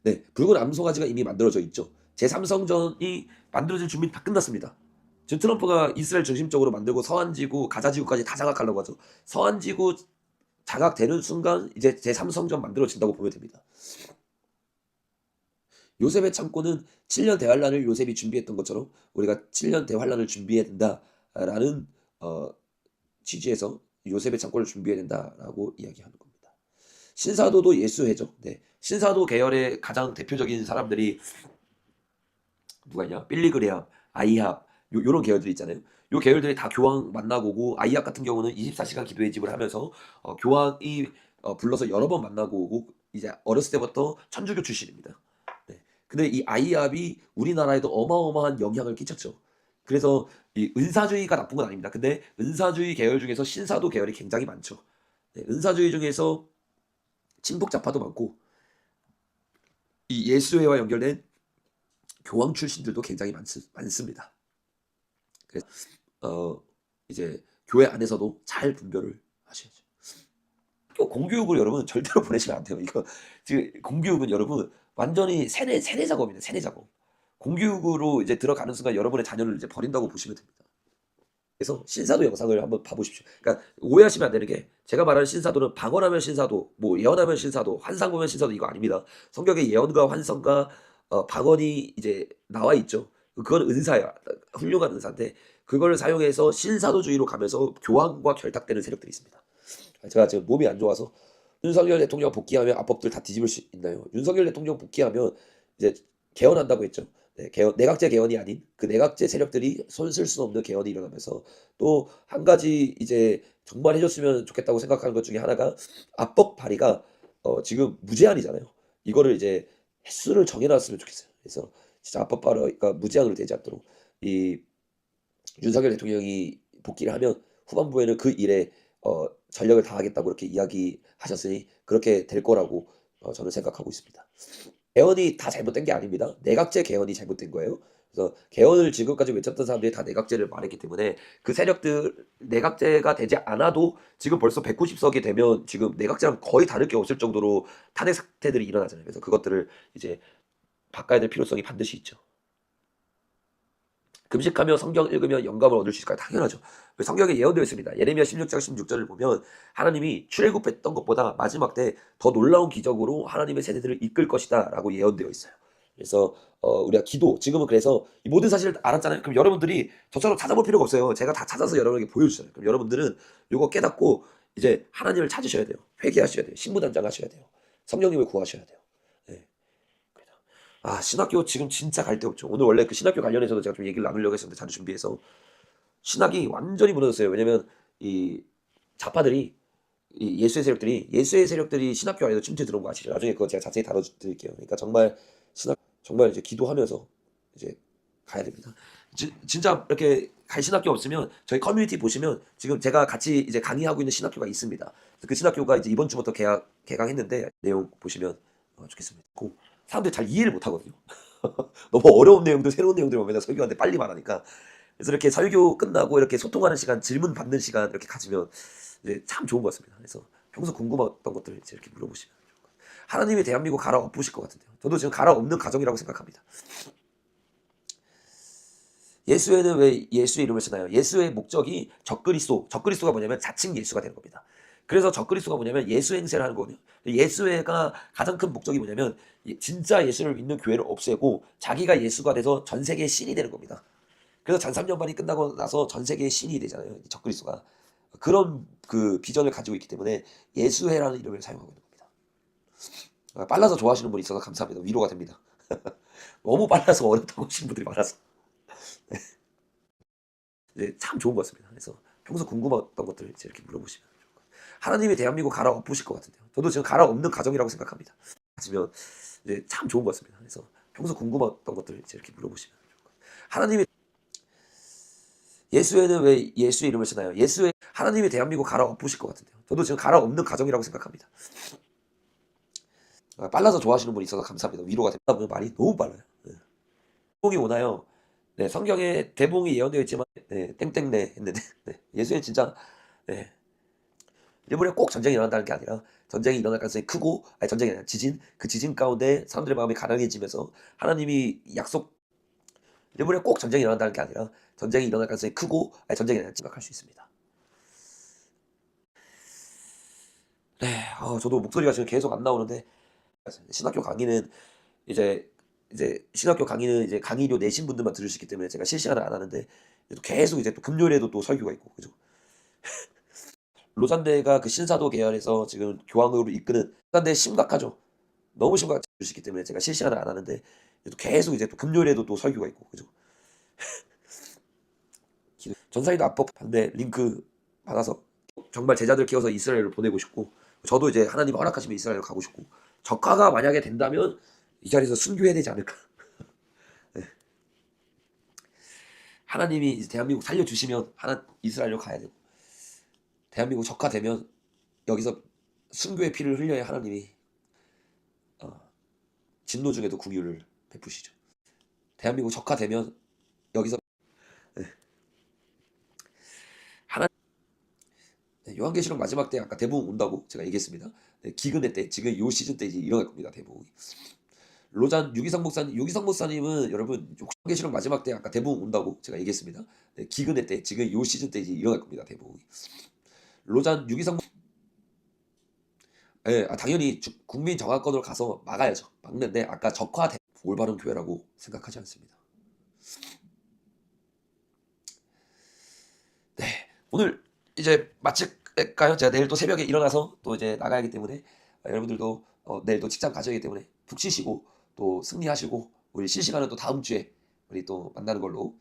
네, 붉은 암소가지가 이미 만들어져 있죠. 제3성전이 만들어질 준비는 다 끝났습니다. 지금 트럼프가 이스라엘 중심적으로 만들고 서한지구, 가자지구까지 다 장악하려고 하죠. 서한지구 장악되는 순간 이제 제3성전 만들어진다고 보면 됩니다. 요셉의 창고는 7년 대환란을 요셉이 준비했던 것처럼 우리가 7년 대환란을 준비해야 된다라는 취지에서 요셉의 창고를 그래야 된다라고 이야기하는 겁니다. 신사도도 예수회죠. 네. 신사도 계열의 가장 대표적인 사람들이 누가 있냐? 빌리그레암, 아이합 요런 계열들이 있잖아요. 요 계열들이 다 교황 만나고 오고 아이합 같은 경우는 24시간 기도의 집을 하면서 교황이 불러서 여러 번 만나고 오고 이제 어렸을 때부터 천주교 출신입니다. 네. 근데 이 아이합이 우리나라에도 어마어마한 영향을 끼쳤죠. 그래서 이 은사주의가 나쁜 건 아닙니다. 근데 은사주의 계열 중에서 신사도 계열이 굉장히 많죠. 네, 은사주의 중에서 친북자파도 많고 이 예수회와 연결된 교황 출신들도 굉장히 많습니다. 그래서 이제 교회 안에서도 잘 분별을 하셔야죠. 공교육을 여러분 절대로 보내시면 안 돼요. 이거 지금 공교육은 여러분 완전히 세뇌 작업입니다. 세뇌 작업. 공교육으로 이제 들어가는 순간 여러분의 자녀를 이제 버린다고 보시면 됩니다. 그래서 신사도 영상을 한번 봐보십시오. 그러니까 오해하시면 안 되는 게 제가 말하는 신사도는 방언하면 신사도, 뭐 예언하면 신사도, 환상 보면 신사도 이거 아닙니다. 성경에 예언과 환상과 방언이 이제 나와 있죠. 그건 은사야. 훌륭한 은사인데 그걸 사용해서 신사도주의로 가면서 교황과 결탁되는 세력들이 있습니다. 제가 지금 몸이 안 좋아서 윤석열 대통령 복귀하면 앞법들 다 뒤집을 수 있나요? 윤석열 대통령 복귀하면 이제 개헌한다고 했죠. 네, 내각제 개헌이 아닌 그 내각제 세력들이 손 쓸 수 없는 개헌이 일어나면서 또 한 가지 이제 정말 해줬으면 좋겠다고 생각하는 것 중에 하나가 압법 발의가 지금 무제한이잖아요. 이거를 이제 횟수를 정해놨으면 좋겠어요. 그래서 진짜 압법 발의가 무제한으로 되지 않도록 이 윤석열 대통령이 복귀를 하면 후반부에는 그 일에 전력을 다하겠다고 이렇게 이야기하셨으니 그렇게 될 거라고 저는 생각하고 있습니다. 개헌이 다 잘못된 게 아닙니다. 내각제 개헌이 잘못된 거예요. 그래서 개헌을 지금까지 외쳤던 사람들이 다 내각제를 말했기 때문에 그 세력들 내각제가 되지 않아도 지금 벌써 190석이 되면 지금 내각제랑 거의 다를 게 없을 정도로 탄핵 사태들이 일어나잖아요. 그래서 그것들을 이제 바꿔야 될 필요성이 반드시 있죠. 금식하며 성경 읽으면 영감을 얻을 수 있을까요? 당연하죠. 성경에 예언되어 있습니다. 예레미야 16장 16절을 보면 하나님이 출애굽했던 것보다 마지막 때 더 놀라운 기적으로 하나님의 세대들을 이끌 것이다 라고 예언되어 있어요. 그래서 우리가 기도 지금은 그래서 이 모든 사실을 알았잖아요. 그럼 여러분들이 저처럼 찾아볼 필요가 없어요. 제가 다 찾아서 여러분에게 보여주잖아요. 그럼 여러분들은 이거 깨닫고 이제 하나님을 찾으셔야 돼요. 회개하셔야 돼요. 신부단장하셔야 돼요. 성령님을 구하셔야 돼요. 네. 신학교 지금 진짜 갈 데 없죠. 오늘 원래 그 신학교 관련해서도 제가 좀 얘기를 나누려고 했었는데 자료 준비해서 신학이 완전히 무너졌어요. 왜냐면 이 좌파들이 이 예수의 세력들이 신학교 안에서 침투 들어온 거 아시죠? 나중에 그거 제가 자세히 다뤄드릴게요. 그러니까 정말 정말 이제 기도하면서 이제 가야 됩니다. 진짜 이렇게 갈 신학교 없으면 저희 커뮤니티 보시면 지금 제가 같이 이제 강의하고 있는 신학교가 있습니다. 그 신학교가 이제 이번 주부터 개강했는데 내용 보시면 좋겠습니다. 사람들이 잘 이해를 못 하거든요. 너무 어려운 내용들, 새로운 내용들 맨날 설교하는데 빨리 말하니까. 그래서 이렇게 설교 끝나고 이렇게 소통하는 시간, 질문 받는 시간 이렇게 가지면 이제 참 좋은 것 같습니다. 그래서 평소 궁금했던 것들을 이제 이렇게 물어보시면 좋을 것 같아요. 하나님이 대한민국 갈아엎으실 것 같은데요. 저도 지금 갈아엎는 과정이라고 생각합니다. 예수회는 왜 예수의 이름을 쓰나요? 예수의 목적이 적그리스도가 뭐냐면 자칭 예수가 되는 겁니다. 그래서 적그리스도가 뭐냐면 예수 행세를 하는 거거든요. 예수회가 가장 큰 목적이 뭐냐면 진짜 예수를 믿는 교회를 없애고 자기가 예수가 돼서 전 세계의 신이 되는 겁니다. 그래서 잔삼년반이 끝나고 나서 전 세계의 신이 되잖아요. 적그리스도가. 그런 그 비전을 가지고 있기 때문에 예수회라는 이름을 사용하고 있는 겁니다. 빨라서 좋아하시는 분이 있어서 감사합니다. 위로가 됩니다. 너무 빨라서 어렵다고 하시는 분들이 많아서. 네, 참 좋은 것 같습니다. 그래서 평소 궁금했던 것들을 이제 이렇게 물어보시면 좋을 것 같아요. 하나님이 대한민국 갈아엎으실 것 같은데요. 저도 지금 갈아엎는 과정이라고 생각합니다. 하시면 이제 참 좋은 것 같습니다. 그래서 평소 궁금했던 것들을 이제 이렇게 물어보시면 좋을 것 같아요. 하나님이 예수회는 왜 예수의 이름을 쓰나요? 하나님이 대한민국 갈아엎으실 것 같은데요. 저도 지금 갈아엎는 과정이라고 생각합니다. 빨라서 좋아하시는 분이 있어서 감사합니다. 위로가 됩니다. 말이 너무 빨라요. 네. 대봉이 오나요? 네, 성경에 대봉이 예언되어 있지만 네, 땡땡네 했는데 네, 예수는 진짜 네. 일본에 꼭 전쟁이 일어난다는 게 아니라 전쟁이 일어날 가능성이 크고 전쟁이 아니라 지진, 그 지진 가운데 사람들의 마음이 가난해지면서 하나님이 일본에 꼭 전쟁이 일어난다는 게 아니라 전쟁이 일어날 가능성이 크고 전쟁이 아니라 생각할 수 있습니다. 네, 저도 목소리가 지금 계속 안 나오는데 신학교 강의는 이제 강의료 내신 분들만 들을 수 있기 때문에 제가 실시간을 안 하는데 계속 이제 또 금요일에도 또 설교가 있고 그죠? 로잔대가 그 신사도 계열에서 지금 교황으로 이끄는 로잔대 심각하죠. 너무 심각할 수 있기 때문에 제가 실시간을 안 하는데 계속 이제 또 금요일에도 또 설교가 있고 그죠? 전사이도 압법 반대 링크 받아서 정말 제자들 키워서 이스라엘을 보내고 싶고 저도 이제 하나님 허락하시면 이스라엘 가고 싶고 적화가 만약에 된다면 이 자리에서 순교해야 되지 않을까. 네. 하나님이 이제 대한민국 살려주시면 이스라엘로 가야 되고, 대한민국 적화되면 여기서 순교의 피를 흘려야 하나님이 진노 중에도 궁유를 베푸시죠. 대한민국 적화되면 여기서 하나 요한계시록 마지막 때 아까 대부분 온다고 제가 얘기했습니다. 기근의 때, 지금 요 시즌 때 이제 일어날 겁니다. 대부분. 로잔 유기성 목사님은 여러분 요한계시록 마지막 때 아까 대부분 온다고 제가 얘기했습니다. 기근의 때, 지금 요 시즌 때 이제 일어날 겁니다. 대부분. 로잔 유기성 당연히 국민 정화권으로 가서 막아야죠. 막는데 아까 적화된 올바른 교회라고 생각하지 않습니다. 네, 오늘 이제 마칠까요? 제가 내일 또 새벽에 일어나서 또 이제 나가야하기 때문에 여러분들도 내일 또 직장 가셔야 하기 때문에 푹 쉬시고 또 승리하시고 우리 실시간은 또 다음 주에 우리 또 만나는 걸로